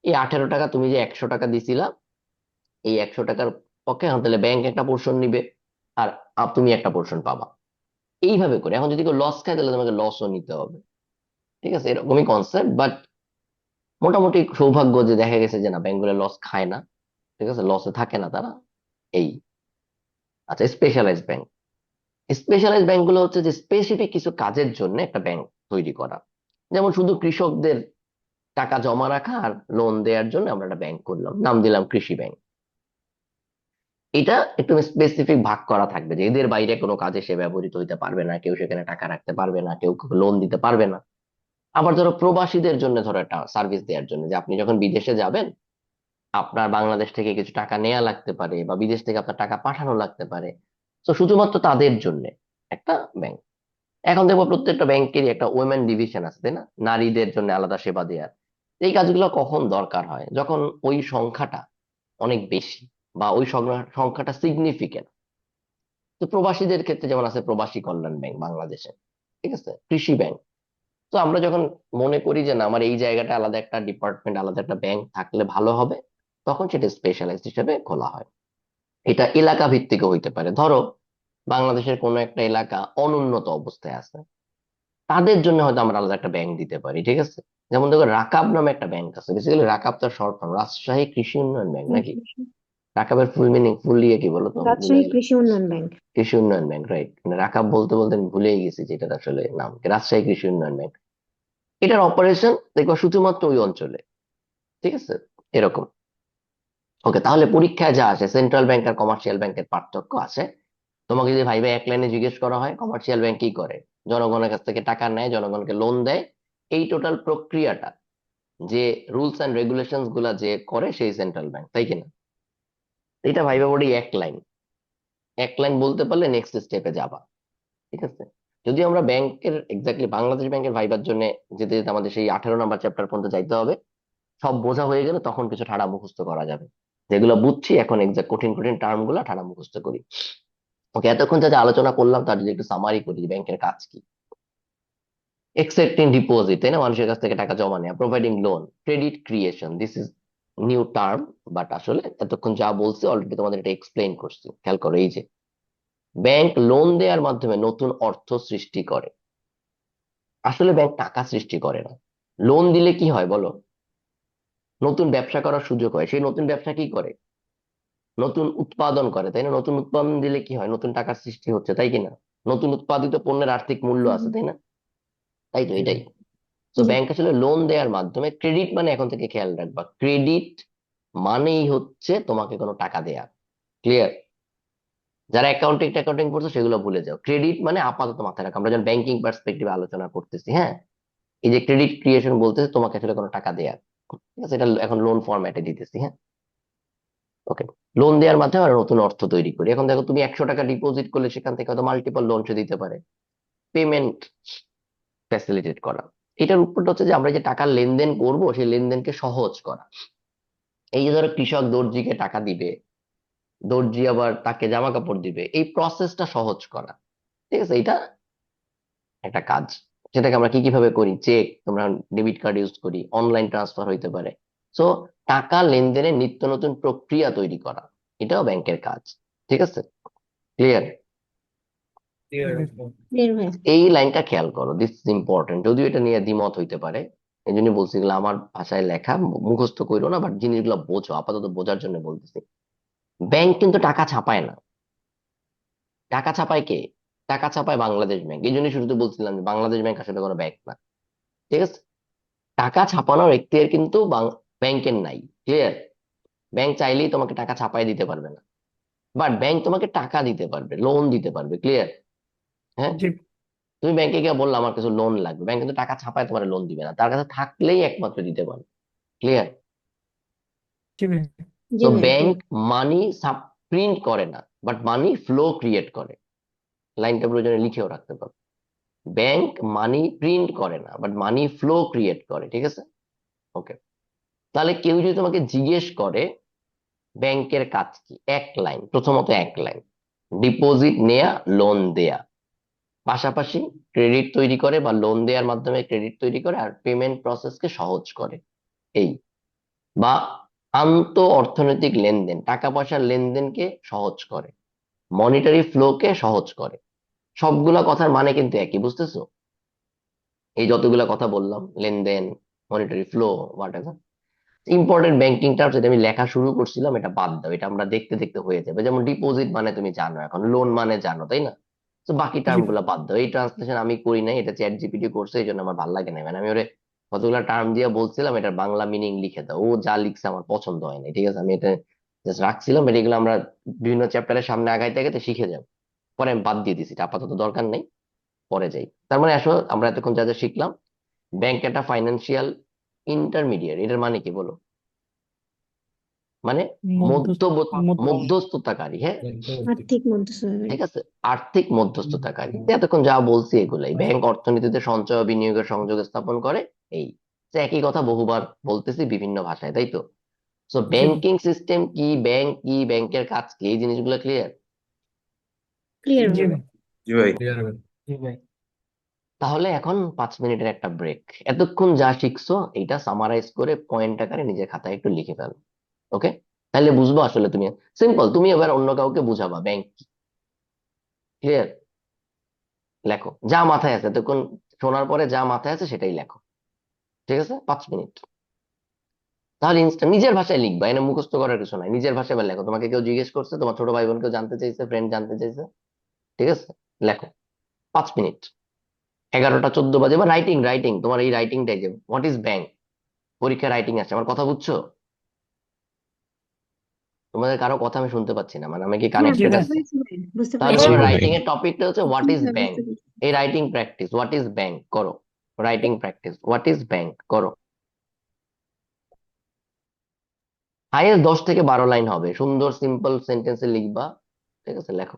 এই 18 টাকা, তুমি যে 100 টাকা দিছিলা, এই 100 টাকার পক্ষে এখন তাহলে ব্যাংক একটা পোর্শন নিবে, আর তুমি একটা পোর্শন পাবা। এইভাবে করে এখন যদি কেউ লস খায় তাহলে তোমাকে লসও নিতে হবে। ঠিক আছে, এরকমই কনসেপ্ট, বাট মোটামুটি সৌভাগ্য যে দেখা গেছে যে না, ব্যাংকগুলো লস খায় না, ঠিক আছে, লসে থাকে না তারা। এই আচ্ছা, স্পেশালাইজ ব্যাংক, স্পেশালাইজ ব্যাংকগুলো হচ্ছে যে স্পেসিফিক কিছু কাজের জন্য একটা ব্যাংক তৈরি করা। যেমন শুধু কৃষকদের টাকা জমা রাখা আর লোন দেওয়ার জন্য আমরা একটা ব্যাংক করলাম, নাম দিলাম কৃষি ব্যাংক। এটা একটু স্পেসিফিক ভাগ করা থাকবে যে এদের বাইরে কোনো কাজে সে ব্যবহৃত হইতে পারবে না, কেউ সেখানে টাকা রাখতে পারবে না, কেউ লোন দিতে পারবে না। আবার ধরো প্রবাসীদের জন্য, ধরো একটা সার্ভিস দেওয়ার জন্য, যে আপনি যখন বিদেশে যাবেন, আপনার বাংলাদেশ থেকে কিছু টাকা নেওয়া লাগতে পারে বা বিদেশ থেকে আপনার টাকা পাঠানো লাগতে পারে, তো শুধুমাত্র তাদের জন্য একটা ব্যাংক। এখন দেখবো প্রত্যেকটা ব্যাংকেরই একটা ওমেন ডিভিশন আছে, তাই না, নারীদের জন্য আলাদা সেবা দেওয়ার। এই কাজগুলো কখন দরকার হয়? যখন ওই সংখ্যাটা অনেক বেশি বা ওই সংখ্যাটা সিগনিফিকেন্ট। তো প্রবাসীদের ক্ষেত্রে যেমন আছে প্রবাসী কল্যাণ ব্যাংক বাংলাদেশে, ঠিক আছে, কৃষি ব্যাংক। তো আমরা যখন মনে করি যে না, আমার এই জায়গাটা আলাদা একটা ডিপার্টমেন্ট, আলাদা একটা ব্যাংক থাকলে ভালো হবে, তখন সেটা স্পেশালাইজড হিসেবে খোলা হয়। এটা এলাকা ভিত্তিক হইতে পারে। ধরো বাংলাদেশের কোনো একটা এলাকা অনুন্নত অবস্থায় আছে, তাদের জন্য হয়তো আমরা আলাদা একটা ব্যাংক দিতে পারি, ঠিক আছে, যেমন দেখো রাকাব নামে একটা ব্যাংক আছে, বেসিক্যালি রাকাব তার শর্ট ফর্ম, রাজশাহী কৃষি উন্নয়ন ব্যাংক নাকি? রাকাবের ফুল মিনিং, ফুল ইয়ে কি বলো তো, ভুলে রাজশাহী গেলাম। কৃষি উন্নয়ন ব্যাংক। কৃষি উন্নয়ন ব্যাংক, রাইট। মানে রাকাব বলতে বলতে আমি ভুলেই গেছি যে এটার আসলে নাম কি, রাজশাহী কৃষি উন্নয়ন ব্যাংক। এটার অপারেশন দেখবা শুধুমাত্র ওই অঞ্চলে, ঠিক আছে, এরকম। ওকে, তাহলে পরীক্ষায় যা আসে সেন্ট্রাল ব্যাংক আর কমার্শিয়াল ব্যাংকের পার্থক্য আছে। তোমাকে যদি ভাইবা এক লাইনে জিজ্ঞেস করা হয়, কমার্শিয়াল ব্যাংক কি করে? জনগণের কাছ থেকে টাকা নেয়, জনগণকে লোন দেয়। এই টোটাল প্রক্রিয়াটা, যে রুলস এন্ড রেগুলেশন গুলা যে করে, সেই সেন্ট্রাল ব্যাংক, তাই কিনা? এটা ভাইবা বোর্ডে এক লাইন, এক লাইন বলতে পারলে নেক্সট স্টেপে যাবা, ঠিক আছে। যদি আমরা ব্যাংকের এক্স্যাক্টলি বাংলাদেশ ব্যাংকের ভাইবার জন্য যেতে যেতে আমাদের সেই 18 নম্বর চ্যাপ্টার পর্যন্ত যাইতে হবে। সব বোঝা হয়ে গেলে তখন কিছু ঠাড়া মুখস্থ করা যাবে, যেগুলো বুঝছি এখন এক্সাক্ট কঠিন কঠিন টার্ম গুলা ঠাড়া মুখস্থ করি। ওকে, এতক্ষণ যা যা আলোচনা করলাম তার যদি একটু সামারি করি, ব্যাংকের কাজ কি। একসেপ্টিং ডিপোজিট, তাই না, মানুষের কাছ থেকে টাকা জমা নেওয়া। Providing loan, credit creation, this is new term, but আসলে এতক্ষণ যা বলছি অলরেডি তোমাদের এটা এক্সপ্লেইন করছি। খেয়াল করো, এই যে ব্যাংক লোন দেওয়ার মাধ্যমে নতুন অর্থ সৃষ্টি করে। আসলে ব্যাংক টাকা সৃষ্টি করে না। লোন দিলে কি হয় বলো? নতুন ব্যবসা করার সুযোগ হয়। সেই নতুন ব্যবসা কি করে? নতুন উৎপাদন করে, তাই না? নতুন উৎপাদন দিলে কি হয়? নতুন টাকার সৃষ্টি হচ্ছে, তাই কিনা? নতুন উৎপাদিত পণ্যের আর্থিক মূল্য আছে, তাই না? তাই তো, এটাই। তো জি। ব্যাংক আসলে লোন দেওয়ার মাধ্যমে, ক্রেডিট মানে এখন থেকে খেয়াল রাখবা, ক্রেডিট মানেই হচ্ছে তোমাকে কোনো টাকা দেয়া। ক্লিয়ার? যারা অ্যাকাউন্টিং অ্যাকাউন্টিং করছো সেগুলো ভুলে যাও। ক্রেডিট মানে আপাতত মাথায় রাখো, আমরা যখন ব্যাংকিং পার্সপেক্টিভে আলোচনা করতেছি, হ্যাঁ, এই যে ক্রেডিট ক্রিয়েশন বলতেছে তোমাকে আসলে কোনো টাকা দেয়া, ঠিক আছে, এটা এখন লোন ফরম্যাটে দিতেছি, হ্যাঁ। ওকে, লোন দেওয়ার মাধ্যমে আমরা নতুন অর্থ তৈরি করি। এখন দেখো, তুমি 100 টাকা ডিপোজিট করলে সেখান থেকে হয়তো মাল্টিপল লোন সে দিতে পারে। পেমেন্ট ফ্যাসিলিটেট করা, এটার উপরটা হচ্ছে যে আমরা যে টাকার লেনদেন করব সেই লেনদেনকে সহজ করা। এই যে ধরো কৃষক দর্জিকে টাকা দিবে, দর্জি আবার তাকে জামা কাপড় দিবে, এই প্রসেসটা সহজ করা, ঠিক আছে, এটা একটা কাজ। সেটাকে আমরা কি কিভাবে করি, চেক, তোমরা ডেবিট কার্ড ইউজ করি, অনলাইন ট্রান্সফার হইতে পারে। সো টাকা লেনদেনের নিত্য নতুন প্রক্রিয়া তৈরি করা, এটাও ব্যাংকের কাজ, ঠিক আছে। ক্লিয়ার? ক্লিয়ার ভাইয়া। এই লাইনটা খেয়াল করো, দিস ইজ ইম্পর্টেন্ট, যদিও এটা নিয়ে দ্বিমত হইতে পারে। এই জন্য বলছি এগুলো আমার ভাষায় লেখা, মুখস্থ করো না, বাট জিনিসগুলো বোঝো, আপাতত বোঝার জন্য বলতেছি। ব্যাংক কিন্তু টাকা ছাপায় না। টাকা ছাপায় কে? টাকা ছাপায় বাংলাদেশ ব্যাংক। এই জন্য শুরুতে বলছিলাম যে বাংলাদেশ ব্যাংক আসলে কোনো ব্যাংক না, ঠিক আছে। টাকা ছাপানোর এখতিয়ার কিন্তু ব্যাংকের নাই। ক্লিয়ার? ব্যাংক চাইলেই তোমাকে টাকা ছাপায় দিতে পারবে না, বাট ব্যাংক তোমাকে টাকা দিতে পারবে, লোন দিতে পারবে। ক্লিয়ার? হ্যাঁ, জি তুমি ব্যাংকে গিয়ে বললো আমার কিছু লোন লাগবে, ব্যাংক কিন্তু টাকা ছাপায় তোমার লোন দিবে না, তার কাছে থাকলেই একমাত্র দিতে পারে। ক্লিয়ার? জি ভাই। জি তো ভাইয়া ব্যাংক ক্লিয়ার। মানি প্রিন্ট করে না, বাট মানি ফ্লো ক্রিয়েট করে। লাইনটা প্রয়োজনে লিখেও রাখতে পারো। ব্যাংক মানি প্রিন্ট করে না, বাট মানি ফ্লো ক্রিয়েট করে, ঠিক আছে। ওকে, তাহলে কেউ যদি তোমাকে জিজ্ঞেস করে ব্যাংকের কাজ কি, এক লাইন, প্রথমত এক লাইন, ডিপোজিট নেয়া, লোন দেয়া, পাশাপাশি ক্রেডিট তৈরি করে বা লোন দেওয়ার মাধ্যমে ক্রেডিট তৈরি করে, আর পেমেন্ট প্রসেসকে সহজ করে। এই, বা আন্ত অর্থনৈতিক লেনদেন, টাকা পয়সার লেনদেনকে সহজ করে, মনিটারি ফ্লোকে সহজ করে। সবগুলা কথার মানে কিন্তু একই, বুঝতেছো? এই যতগুলা কথা বললাম, লেনদেন, monetary flow, what ever, important banking terms, এটা আমি লেখা শুরু করছিলাম, এটা বাদ দাও, এটা আমরা দেখতে দেখতে হয়ে যাবে। যেমন ডিপোজিট মানে তুমি জানো, এখন লোন মানে জানো, তাই না? তো বাকি জি টার্ম গুলা বাদ দাও। এই ট্রান্সলেশন আমি করি নাই, এটা চ্যাট জিপিটি করছে, এই জন্য আমার ভালো লাগে না। মানে আমি ওরে কতগুলা টার্ম দিয়ে বলছিলাম এটার বাংলা মিনিং লিখে দাও, ও যা লিখছে আমার পছন্দ হয় না, ঠিক আছে। আমি এটা জাস্ট রাখছিলাম, but এগুলো আমরা বিভিন্ন চ্যাপ্টারের সামনে আগাইতে আগাইতে শিখে যাবো। পরে আমি বাদ দিয়ে দিছি, এটা আপাতত দরকার নেই, পরে যাই। তার মানে আসলে আমরা এতক্ষণ যা যা শিখলাম, ব্যাংক একটা ফাইন্যান্সিয়াল ইন্টারমিডিয়েট, এটার মানে কি বলো? মানে মধ্যস্থ মধ্যস্থ মধ্যস্থতাকারী, হ্যাঁ, আর্থিক মধ্যস্থতাকারী। ঠিক আছে, আর্থিক মধ্যস্থতাকারী। এতক্ষণ যা বলছি এগুলাই, ব্যাংক অর্থনীতিতে সঞ্চয় ও বিনিয়োগের সংযোগ স্থাপন করে। এই যে একই কথা বহুবার বলতেছি বিভিন্ন ভাষায়, তাই তো। সো জি ব্যাংকিং সিস্টেম কি, ব্যাংক কি, ব্যাংকের কাজ কি, এই জিনিসগুলো ক্লিয়ার। ক্লিয়ার জি ভাইয়া। ভাই। জি ভাই। জি ভাই। তাহলে এখন 5 মিনিটের একটা ব্রেক। এতক্ষণ যা শিখছো এইটা সামারাইজ করে পয়েন্ট আকারে নিজের খাতায় একটু লিখে ফেলো। ওকে, তাহলে বুঝবো আসলে তুমি, সিম্পল, তুমি এবার অন্য কাউকে বুঝাবা ব্যাংক। ক্লিয়ার? লেখো যা মাথায় আছে, এতক্ষণ শোনার পরে যা মাথায় আছে সেটাই লেখো। ঠিক আছে, 5 মিনিট। তাহলে ইনস্ট্যান্ট নিজের ভাষায় লিখবা, এনে মুখস্থ করার কিছু নাই, নিজের ভাষায় বা লেখো। তোমাকে কেউ জিজ্ঞেস করছে, তোমার ছোট ভাই বোন কেউ জানতে চাইছে, ফ্রেন্ড জানতে চাইছে, ঠিক আছে, লেখো 5 মিনিট। 11টা 14 বাজে, বা রাইটিং রাইটিং তোমার এই রাইটিংটাই যে হোয়াট ইজ ব্যাংক, পরীক্ষা রাইটিং আছে। আমার কথা বুঝছো? তোমাদের কারো কথা আমি শুনতে পাচ্ছি না, মানে আমি কি হ্যাঁ, জি কানেক্টেড ভাই। বুঝতে আছি? পেরেছি ভাই, বুঝতে তাহলে জি পেরেছি। তোমার ভাই। রাইটিং এর টপিকটা হচ্ছে হোয়াট ইজ হ্যাঁ, ব্যাংক। বুঝতে পেরেছি। এই writing practice, what is bank করো। Writing practice, what is bank করো। হাইয়েস্ট 10 থেকে 12 লাইন হবে, সুন্দর সিম্পল সেন্টেন্সে লিখবা। ঠিক আছে, লেখো।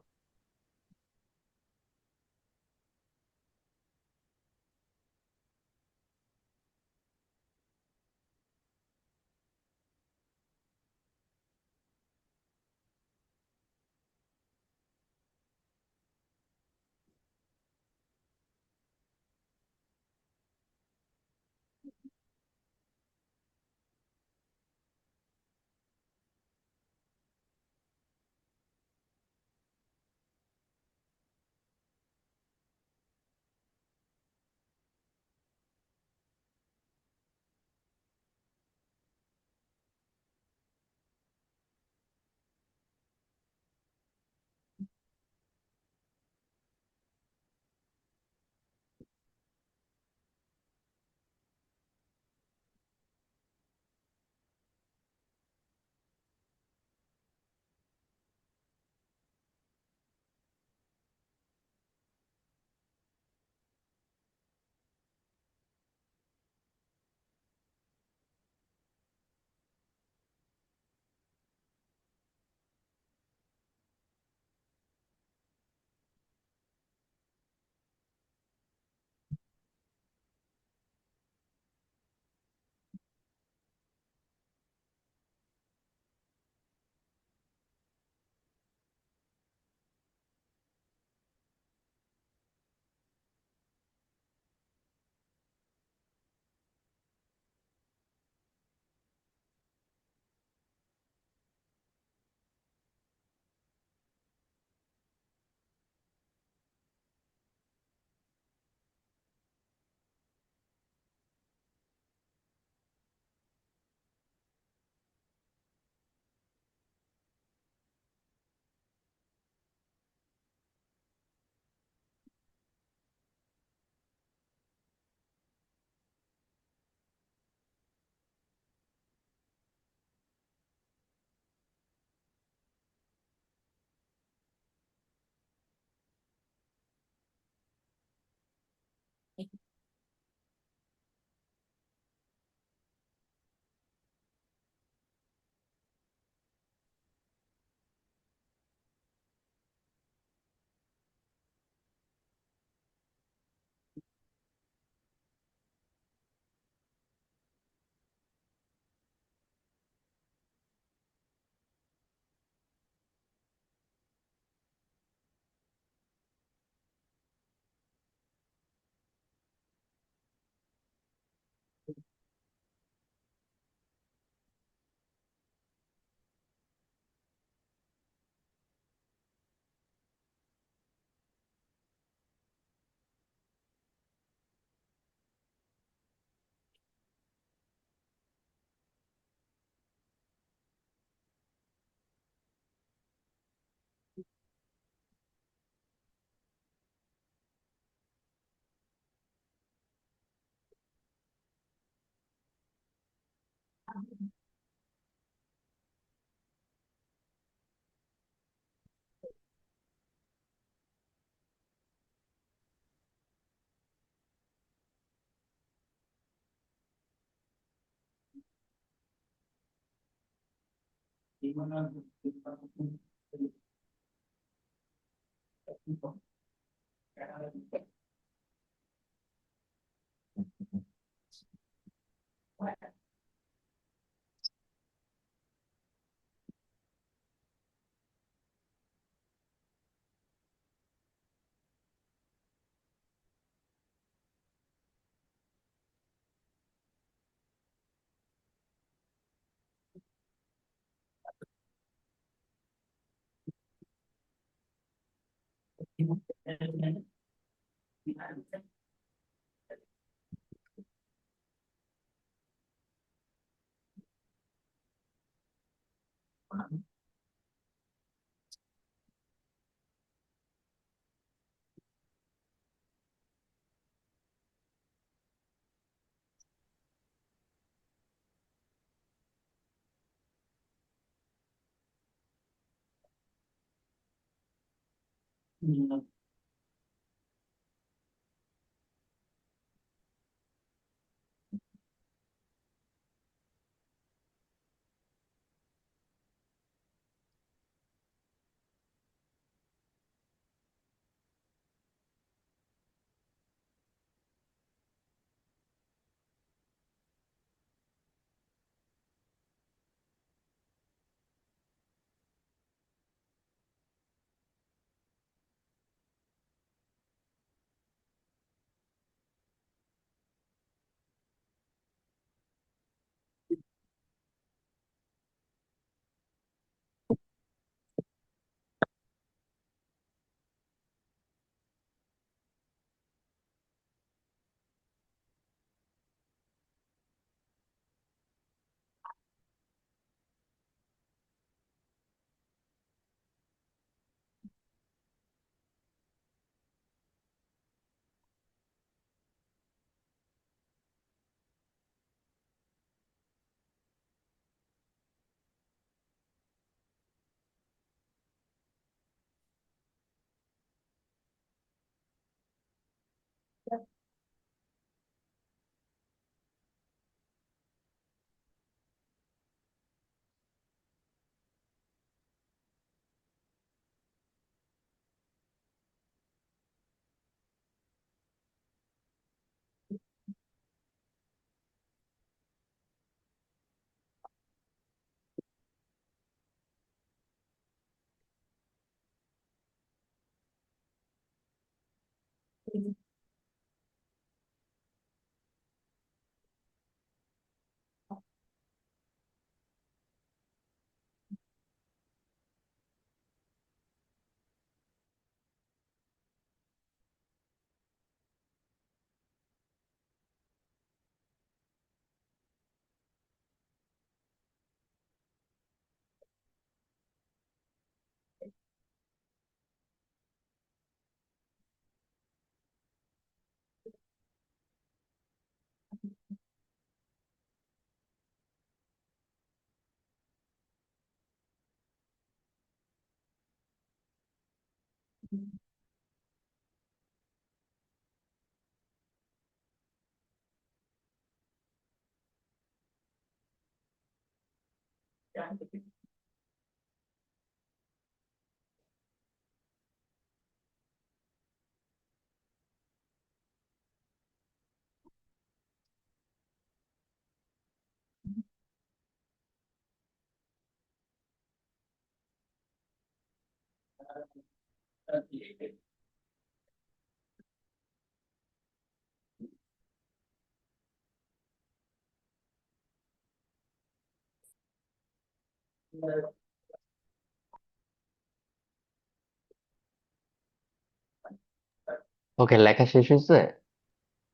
ওকে, লেখা শেষ হয়েছে?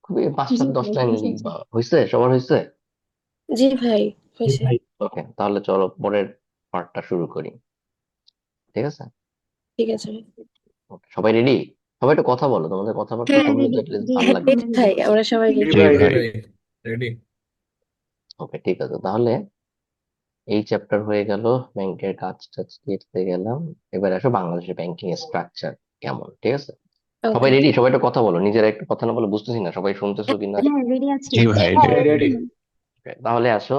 খুবই পাঁচ জি সাত দশ ভাই লাইন শেষ হয়েছে। লিখবা, হয়েছে? সবার হয়েছে? জি ভাই হয়েছে। ওকে, তাহলে চলো পরের পার্টটা শুরু করি। ঠিক আছে? ঠিক আছে। Okay, সবাই রেডি? সবাই একটু কথা বলো, তোমাদের কথাবার্তা হ্যাঁ শুনলে তো রেডি। অ্যাটলিস্ট জি ভালো লাগবে। আমরা রেডি ready। ভাই, আমরা সবাই জি রেডি। ভাই জি রেডি। ভাই রেডি। ওকে, ঠিক আছে, তাহলে এই চ্যাপ্টার হয়ে গেল, ব্যাংকের কাজ টাজ দেখতে গেলাম। এবার আসো বাংলাদেশের ব্যাংকিং স্ট্রাকচার কেমন। ঠিক আছে? সবাই ওকে। রেডি? সবাই একটু কথা বলো, নিজেরা একটু কথা না বলে বুঝতেছি না সবাই শুনতেছো কিনা। হ্যাঁ রেডি আছি। জি ভাই ভাই রেডি। রেডি। হুম। Okay, তাহলে আসো,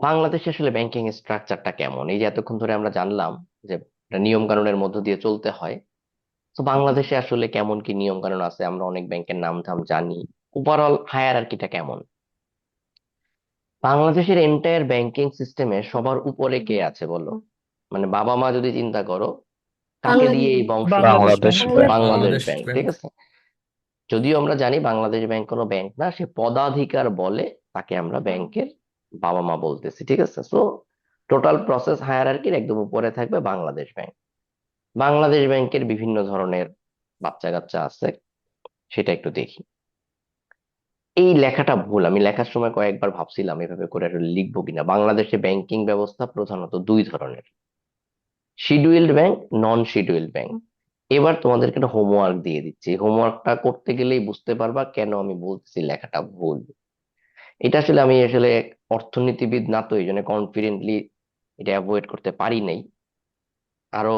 বাংলাদেশে আসলে ব্যাংকিং স্ট্রাকচারটা কেমন। এই যে এতক্ষণ ধরে আমরা জানলাম যে নিয়ম কানুনের মধ্য দিয়ে চলতে হয়, তো বাংলাদেশে আসলে কেমন কি নিয়ম কানুন আছে, আমরা অনেক ব্যাংকের নাম ধাম জানি, ওভারঅল হায়ারার্কিটা কেমন। বাংলাদেশের এন্টায়ার ব্যাংকিং সিস্টেমে সবার উপরে কে আছে বলো? মানে বাবা মা যদি চিন্তা করো, কাকে বাংলাদেশ দিয়ে এই ব্যাংক। বংশ Bangladesh Bangladesh bank. Bank. Bangladesh Bangladesh bank. Bank. ঠিক আছে? যদিও আমরা জানি বাংলাদেশ ব্যাংক কোনো ব্যাংক না, সে পদাধিকার বলে তাকে আমরা ব্যাংকের বাবা মা বলতেছি। ঠিক আছে? সো টোটাল প্রসেস হায়ারার্কির একদম উপরে থাকবে বাংলাদেশ ব্যাংক। বাংলাদেশ ব্যাংকের বিভিন্ন ধরনের বাচ্চা কাচ্চা আছে, সেটা একটু দেখি। এই লেখাটা ভুল, আমি লেখার সময় কয়েকবার ভাবছিলাম এভাবে করে আসলে লিখবো কিনা। বাংলাদেশে ব্যাংকিং ব্যবস্থা প্রধানত দুই ধরনের: শিডিউল্ড ব্যাংক, নন শিডিউল্ড ব্যাংক। এবার তোমাদেরকে একটা হোমওয়ার্ক দিয়ে দিচ্ছি, হোমওয়ার্কটা করতে গেলেই বুঝতে পারবা কেন আমি বলতেছি লেখাটা ভুল। এটা আসলে আমি আসলে অর্থনীতিবিদ না, তো এই জন্য কনফিডেন্টলি এটা অ্যাভয়েড করতে পারি নাই। আরো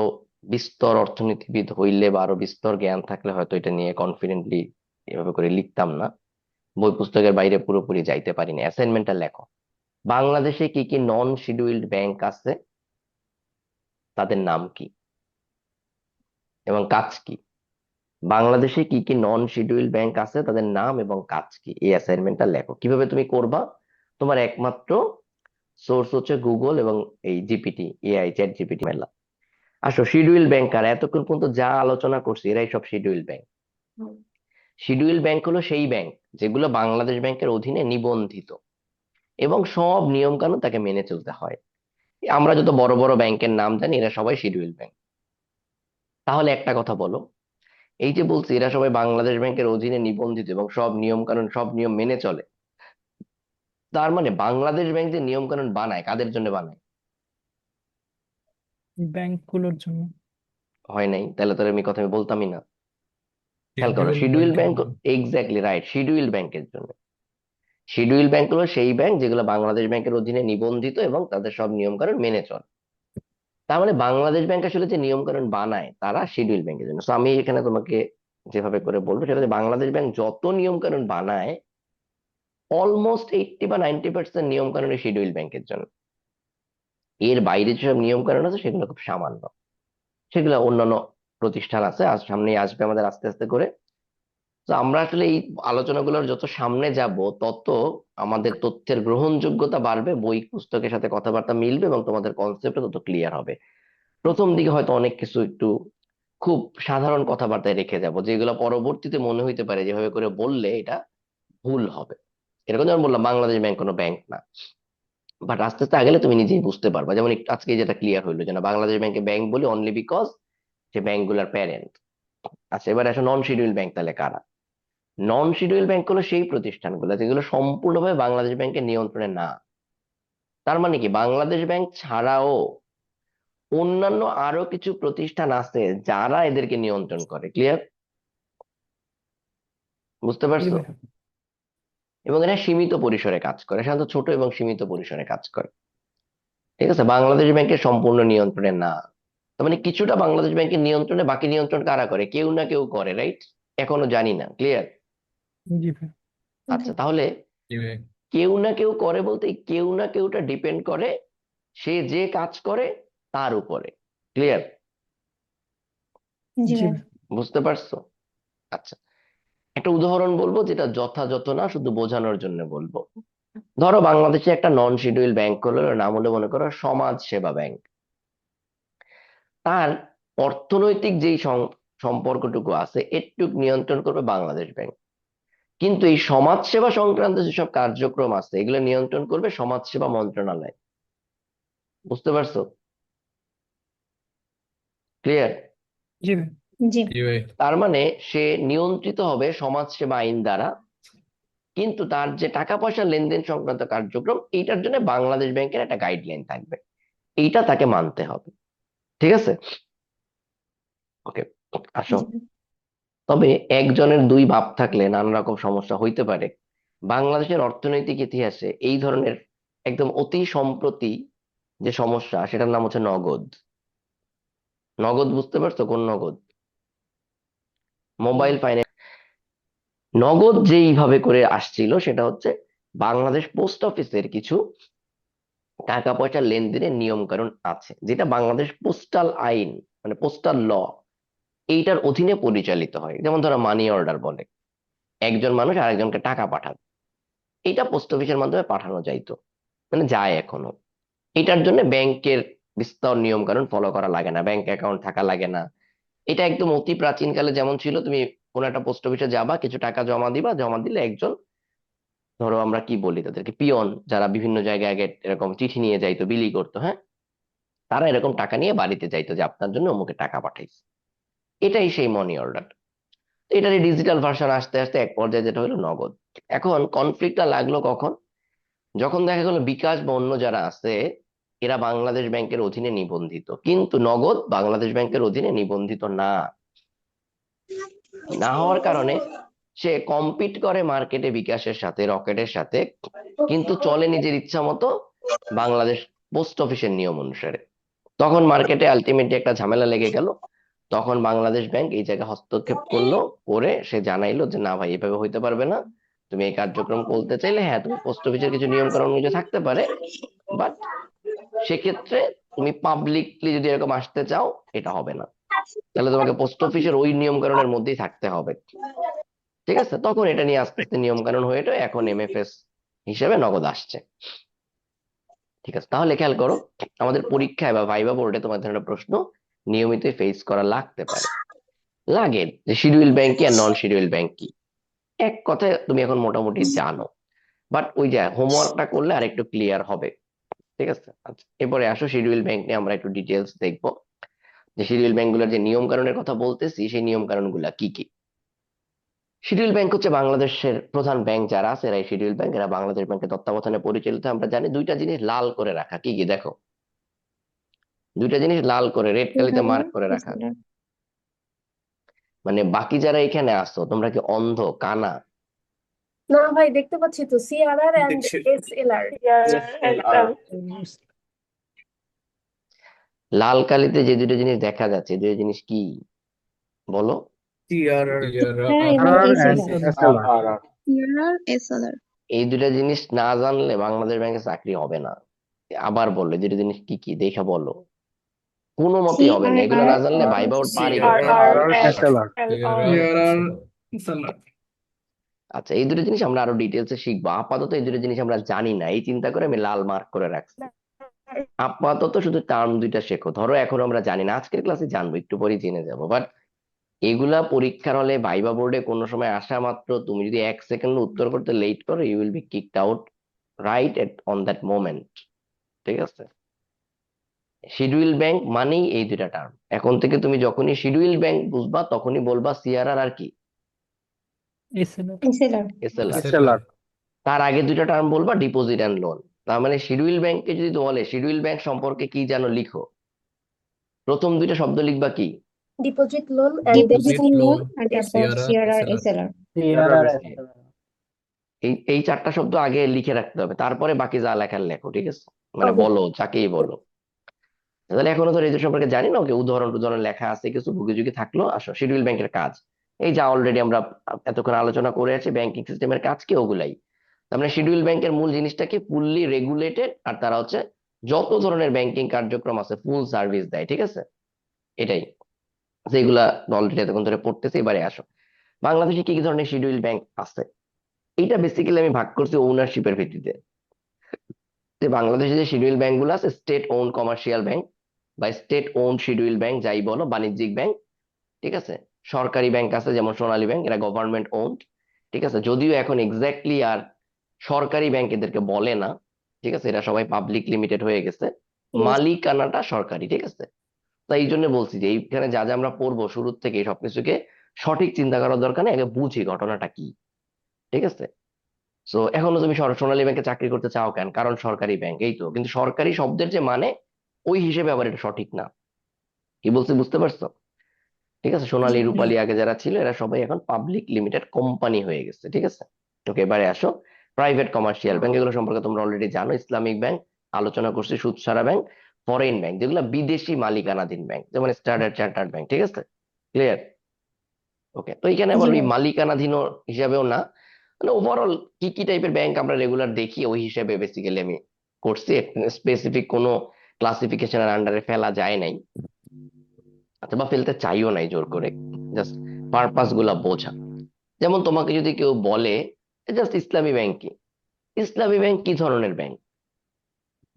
বিস্তর অর্থনীতিবিদ হইলে বা আরো বিস্তর জ্ঞান থাকলে হয়তো এটা নিয়ে কনফিডেন্টলি এভাবে করে লিখতাম না, বই পুস্তকের বাইরে পুরোপুরি যাইতে পারিনি। অ্যাসাইনমেন্টটা লেখো, বাংলাদেশে কি কি নন শিডিউলড ব্যাংক আছে, তাদের নাম কি এবং কাজ কি? বাংলাদেশে কি কি নন শিডিউল ব্যাংক আছে, তাদের নাম এবং কাজ কি? এই অ্যাসাইনমেন্টটা লেখো। কিভাবে তুমি করবা? তোমার একমাত্র সোর্স হচ্ছে গুগল এবং এই জিপিটি, এআই, চ্যাট জিপিটি মেলা। আসো, শিডিউল ব্যাংক আর এতক্ষণ পর্যন্ত যা আলোচনা করছি এরাই সব শিডিউল ব্যাংক। শিডিউল ব্যাংক হলো সেই ব্যাংক যেগুলো বাংলাদেশ ব্যাংকের অধীনে নিবন্ধিত এবং সব নিয়ম কানুন তাকে মেনে চলতে হয়। আমরা যত বড় বড় ব্যাংকের নাম জানি এরা সবাই শিডিউল ব্যাংক। তাহলে একটা কথা বলো, এই যে বলছি এরা সবাই বাংলাদেশ ব্যাংকের অধীনে নিবন্ধিত এবং সব নিয়ম কানুন সব নিয়ম মেনে চলে, তার মানে বাংলাদেশ ব্যাংক যে নিয়ম কানুন বানায় কাদের জন্য বানায়? ব্যাংকগুলোর জন্য। হয় নাই? তাহলে তো আমি কথা আমি বলতামই না। খেয়াল করো, শিডিউল শিডিউল ব্যাংকের ব্যাংক, জন্য। এক্স্যাক্টলি রাইট, শিডিউল ব্যাংকের জন্য। শিডিউল ব্যাংক হলো সেই ব্যাংক যেগুলো বাংলাদেশ ব্যাংকের অধীনে নিবন্ধিত এবং তাদের সব নিয়ম কানুন মেনে চলে। তার মানে বাংলাদেশ ব্যাংক আসলে যে নিয়ম কানুন বানায় তারা শিডিউল ব্যাংকের জন্য। তো আমি এখানে তোমাকে যেভাবে করে বলবো সেটা হচ্ছে, বাংলাদেশ ব্যাংক যত নিয়ম কানুন বানায় অলমোস্ট 80 বা 90% নিয়ম কানুন শিডিউল ব্যাংকের জন্য। এর বাইরে যেসব নিয়ম কানুন আছে সেগুলো খুব সামান্য, সেগুলো অন্যান্য প্রতিষ্ঠান আছে, আজ সামনে আসবে আমাদের আস্তে আস্তে করে। তো আমরা আসলে এই আলোচনাগুলোর যত সামনে যাব তত আমাদের তথ্যের গ্রহণযোগ্যতা বাড়বে, বই পুস্তকের সাথে কথাবার্তা মিলবে এবং তোমাদের কনসেপ্ট তত ক্লিয়ার হবে। প্রথম দিকে হয়তো অনেক কিছু একটু খুব সাধারণ কথাবার্তায় রেখে যাব, যেগুলো পরবর্তীতে মনে হইতে পারে যেভাবে করে বললে এটা ভুল হবে। এরকম যেমন বললাম, বাংলাদেশ ব্যাংক কোনো ব্যাংক না, বাট আস্তে আস্তে আগেলে তুমি নিজেই বুঝতে পারবা। যেমন আজকে যেটা ক্লিয়ার হইলো যে না, বাংলাদেশ ব্যাংকে ব্যাংক বলি অনলি বিকজ সে ব্যাংকগুলোর প্যারেন্ট। আচ্ছা, এবার আসো নন শিডিউল ব্যাংক তাহলে কারা? নন শিডিউল ব্যাংক হলো সেই প্রতিষ্ঠানগুলো যেগুলো সম্পূর্ণভাবে বাংলাদেশ ব্যাংকের নিয়ন্ত্রণে না। তার মানে কি, বাংলাদেশ ব্যাংক ছাড়াও অন্যান্য আরো কিছু প্রতিষ্ঠান আছে যারা এদেরকে নিয়ন্ত্রণ করে। ক্লিয়ার? বুঝতে জি পারছো? ভাই। এবং এরা সীমিত পরিসরে কাজ করে, সাধারণত ছোট এবং সীমিত পরিসরে কাজ করে। ঠিক আছে, বাংলাদেশ ব্যাংকের সম্পূর্ণ নিয়ন্ত্রণে না। তার মানে কিছুটা বাংলাদেশ ব্যাংকের নিয়ন্ত্রণে, বাকি নিয়ন্ত্রণ কারা করে? কেউ না কেউ করে, রাইট? এখনো জানি না। ক্লিয়ার? জি ভাই। আচ্ছা, তাহলে জি ভাই। কেউ না কেউ করে বলতে এই কেউ না কেউটা ডিপেন্ড করে সে যে কাজ করে তার উপরে। ক্লিয়ার? জি জি ভাই। ভাই। বুঝতে পারছো? আচ্ছা, একটা উদাহরণ বলবো যেটা যথাযথ না, শুধু বোঝানোর জন্য বলবো। ধরো বাংলাদেশে একটা নন শিডিউল ব্যাংক হলো, এর নাম হলো মনে করো সমাজ সেবা ব্যাংক। তার অর্থনৈতিক যেই সম্পর্কটুকু আছে এটুক নিয়ন্ত্রণ করবে বাংলাদেশ ব্যাংক, কিন্তু এই সমাজ সেবা সংক্রান্ত যেসব কার্যক্রম আছে এগুলো নিয়ন্ত্রণ করবে সমাজ সেবা মন্ত্রণালয়। বুঝতে পারছো? ক্লিয়ার? জি ভাই। জি। জি ভাই। তার মানে সে নিয়ন্ত্রিত হবে সমাজ সেবা আইন দ্বারা, কিন্তু তার যে টাকা পয়সা লেনদেন সংক্রান্ত কার্যক্রম এইটার জন্য বাংলাদেশ ব্যাংকের একটা গাইডলাইন থাকবে, এইটা তাকে মানতে হবে। ঠিক আছে? ওকে, আসো। জি ভাই। তবে একজনের দুই বাপ থাকলে নানা রকম সমস্যা হইতে পারে। বাংলাদেশের অর্থনৈতিক ইতিহাসে এই ধরনের একদম অতি সম্প্রতি যে সমস্যা সেটার নাম হচ্ছে নগদ। নগদ বুঝতে পারছো? কোন নগদ? Mobile finance. নগদ যেইভাবে করে আসছিল সেটা হচ্ছে বাংলাদেশ পোস্ট অফিসের কিছু টাকা পয়সা লেনদেনের নিয়ম কানুন আছে, যেটা বাংলাদেশ পোস্টাল আইন, মানে পোস্টাল ল, এইটার অধীনে পরিচালিত হয়। যেমন ধরো মানি অর্ডার বলে, একজন মানুষ আরেকজনকে টাকা পাঠাবে, এটা পোস্ট অফিসের মাধ্যমে পাঠানো যাইতো, মানে যায় এখনো। এটার জন্য ব্যাংকের বিস্তর নিয়ম কানুন ফলো করা লাগে না, ব্যাংক অ্যাকাউন্ট থাকা লাগে না। এটা একদম অতি প্রাচীন কালে যেমন ছিল, তুমি কোনো একটা পোস্ট অফিসে যাবা, কিছু টাকা জমা দিবা, জমা দিলে একজন, ধরো আমরা কি বলি তাদেরকে, পিয়ন, যারা বিভিন্ন জায়গায় আগে এরকম চিঠি নিয়ে যাইতো, বিলি করতো, হ্যাঁ, তারা এরকম টাকা নিয়ে বাড়িতে যাইতো যে আপনার জন্য অমুকে টাকা পাঠাইছে। এটাই সেই মানি অর্ডার। এটারই ডিজিটাল ভার্সন আস্তে আস্তে এক পর্যায়ে যেটা হলো নগদ। এখন কনফ্লিক্টটা লাগলো কখন? যখন দেখা গেল বিকাশ বা অন্য যারা আছে এরা বাংলাদেশ ব্যাংকের অধীনে নিবন্ধিত, কিন্তু নগদ বাংলাদেশ ব্যাংকের অধীনে নিবন্ধিত না। না হওয়ার কারণে সে কম্পিট করে মার্কেটে বিকাশের সাথে, রকেটের সাথে, কিন্তু চলে নিজের ইচ্ছা মতো বাংলাদেশ পোস্ট অফিসের নিয়ম অনুসারে। তখন মার্কেটে আলটিমেটলি একটা ঝামেলা লেগে গেল। তখন বাংলাদেশ ব্যাংক এই জায়গায় হস্তক্ষেপ করলো, করে সে জানাইলো যে না ভাই এভাবে হইতে পারবে না, তুমি এই কার্যক্রম করতে চাইলে হ্যাঁ তুমি পোস্ট অফিসের কিছু নিয়ম কানুন অনুযায়ী থাকতে পারে, বাট সেক্ষেত্রে তুমি পাবলিকলি যদি এরকম আসতে চাও এটা হবে না, তাহলে তোমাকে পোস্ট অফিসের ওই নিয়ম কানুনের মধ্যেই থাকতে হবে। ঠিক আছে, তখন এটা নিয়ে আস্তে আস্তে নিয়ম কানুন হয়ে এখন এমএফএস হিসেবে নগদ আসছে। ঠিক আছে, তাহলে খেয়াল করো, আমাদের পরীক্ষায় বা ভাইবা বোর্ডে তোমার ধরনের প্রশ্ন নিয়মিত ফেস করা লাগতে পারে। লাগে যে শিডিউল ব্যাংক কি আর নন শিডিউল ব্যাংক কি, এক কথায় তুমি এখন মোটামুটি জানো, বাট ওই যে হোমওয়ার্কটা করলে আর একটু ক্লিয়ার হবে। ঠিক আছে, আচ্ছা এরপরে আসো শিডিউল ব্যাংক নিয়ে আমরা একটু ডিটেলস দেখবো, যে শিডিউল ব্যাংকগুলোর যে নিয়ম কানুনের কথা বলতেছি সেই নিয়ম কানুন গুলা কি কি। শিডিউল ব্যাংক হচ্ছে বাংলাদেশের প্রধান ব্যাংক যারা আছে এরা শিডিউল ব্যাংক, এরা বাংলাদেশ ব্যাংকের তত্ত্বাবধানে পরিচালিত। আমরা জানি দুইটা জিনিস লাল করে রাখা, কি কি দেখো, দুইটা জিনিস লাল করে রেড কালিতে সিআরআর মার্ক করে রাখা, এসএলআর মানে বাকি যারা এখানে আসো তোমরা কি অন্ধ কানা? না ভাই, দেখতে পাচ্ছি তো সিআরআর এন্ড দেখছি। এসএলআর। লাল কালিতে যে দুটো জিনিস দেখা যাচ্ছে এই দুটো জিনিস কি বলো? এবং এসএলআর সিআরআর এসএলআর এই দুটা জিনিস না জানলে বাংলাদেশ ব্যাংকে চাকরি হবে না। আবার বললো এই দুটো জিনিস কি কি দেখা বলো, কোনো মতেই হবে না, এগুলো না জানলে ভাইবা ওর পারই করতে হবে। আচ্ছা এই দুটো জিনিস আমরা আরো ডিটেলসে শিখবো, আপাতত এই দুটো জিনিস আমরা জানি না, এই চিন্তা করে আমি লাল মার্ক করে রাখছি। আপাতত শুধু টার্ম দুইটা শেখো, ধরো এখন আমরা জানি না, আজকের ক্লাসে জানবো, একটু পরে জেনে যাবো, বাট এগুলা পরীক্ষার হলে ভাইবা বোর্ডে কোনো সময় আসা মাত্র তুমি যদি 1 সেকেন্ড উত্তর করতে লেট করো you will be kicked out right at on that moment. ঠিক আছে, শিডিউল ব্যাংক মানেই এই দুইটা টার্ম, এখন থেকে তুমি যখনই শিডিউল ব্যাংক বুঝবা তখনই বলবা সিআরআর আর কি এসএলআর এসএলআর এসএলআর, তার আগে দুইটা টার্ম বলবা ডিপোজিট এন্ড লোন। তার মানে শিডিউল ব্যাংককে যদি বলে শিডিউল ব্যাংক সম্পর্কে কি জানো লিখো, প্রথম দুইটা শব্দ লিখবা কি? Deposit loan and deposit loan আর তারপর সিআরআর এসএলআর এই চারটা শব্দ আগে লিখে রাখতে হবে, তারপরে বাকি যা লেখার লেখো। ঠিক আছে, মানে Okay. বলো যাকেই বলো। তাহলে এখনো ধর এই দুটো সম্পর্কে জানি না, ওকে উদাহরণ টুদাহরণ লেখা আছে কিছু, ভুগে যুগে থাকলো। আসো শিডিউল ব্যাংকের কাজ, এই যা অলরেডি আমরা এতক্ষণ আলোচনা করে আছি ব্যাংকিং সিস্টেমের কাজ কি ওগুলাই। তার মানে শিডিউল ব্যাংকের মূল জিনিসটা কি, ফুললি রেগুলেটেড, আর তারা হচ্ছে যত ধরনের ব্যাংকিং কার্যক্রম আছে ফুল সার্ভিস দেয়। ঠিক আছে, এটাই যেগুলা অলরেডি এতক্ষণ ধরে পড়তেছি। এবারে আসো বাংলাদেশে কি কি ধরনের শিডিউল ব্যাংক আছে। এইটা বেসিক্যালি আমি ভাগ করছি ওনারশিপের ভিত্তিতে, যে বাংলাদেশে যে শিডিউল ব্যাংক গুলো আছে স্টেট ওন কমার্শিয়াল ব্যাংক বা স্টেট ওন শিডিউল ব্যাংক যাই বলো, বাণিজ্যিক ব্যাংক। ঠিক আছে, সরকারি ব্যাংক আছে যেমন সোনালী ব্যাংক, এরা গভর্নমেন্ট ওন্ড। ঠিক আছে, যদিও এখন এক্স্যাক্টলি আর সরকারি ব্যাংক এদেরকে বলে না। ঠিক আছে, এরা সবাই পাবলিক লিমিটেড হয়ে গেছে, মালিকানাটা সরকারি। ঠিক আছে, তাই এই জন্য বলছি যে এইখানে যা যা আমরা পড়বো শুরুর থেকে সবকিছুকে সঠিক চিন্তা করার দরকার নেই, আগে বুঝি ঘটনাটা কি। ঠিক আছে, তো এখনো তুমি সোনালী ব্যাংকে চাকরি করতে চাও কেন, কারণ সরকারি ব্যাংক, এই তো। কিন্তু সরকারি শব্দের যে মানে ওই হিসেবে আবার এটা সঠিক না, কি বলছি বুঝতে পারছো? ঠিক আছে, সোনালী রূপালী আগে যারা ছিল এরা সবাই এখন পাবলিক লিমিটেড কোম্পানি হয়ে গেছে। ঠিক আছে, ওকে এবারে আসো প্রাইভেট কমার্শিয়াল ব্যাংক, এগুলো সম্পর্কে তোমরা অলরেডি জানো। ইসলামিক ব্যাংক আলোচনা করছি, সুদ সারা ব্যাংক, ফরেন ব্যাংক যেগুলো বিদেশি মালিকানাধীন ব্যাংক, যেমন স্ট্যান্ডার্ড চার্টার্ড ব্যাংক। ঠিক আছে, ক্লিয়ার? ওকে, তো এখানে জি আবার ওই ভাই মালিকানাধীন হিসাবেও না, মানে ওভারঅল কি কি টাইপের ব্যাংক আমরা রেগুলার দেখি ওই হিসেবে বেসিক্যালি আমি করছি, স্পেসিফিক কোনো ক্লাসিফিকেশনের আন্ডারে ফেলা যায় নাই, অথবা ফেলতে চাইও নাই জোর করে, জাস্ট পারপাস গুলা বোঝা। যেমন তোমাকে যদি কেউ বলে জাস্ট ইসলামী ব্যাংক কি, ইসলামী ব্যাংক কি ধরনের ব্যাংক,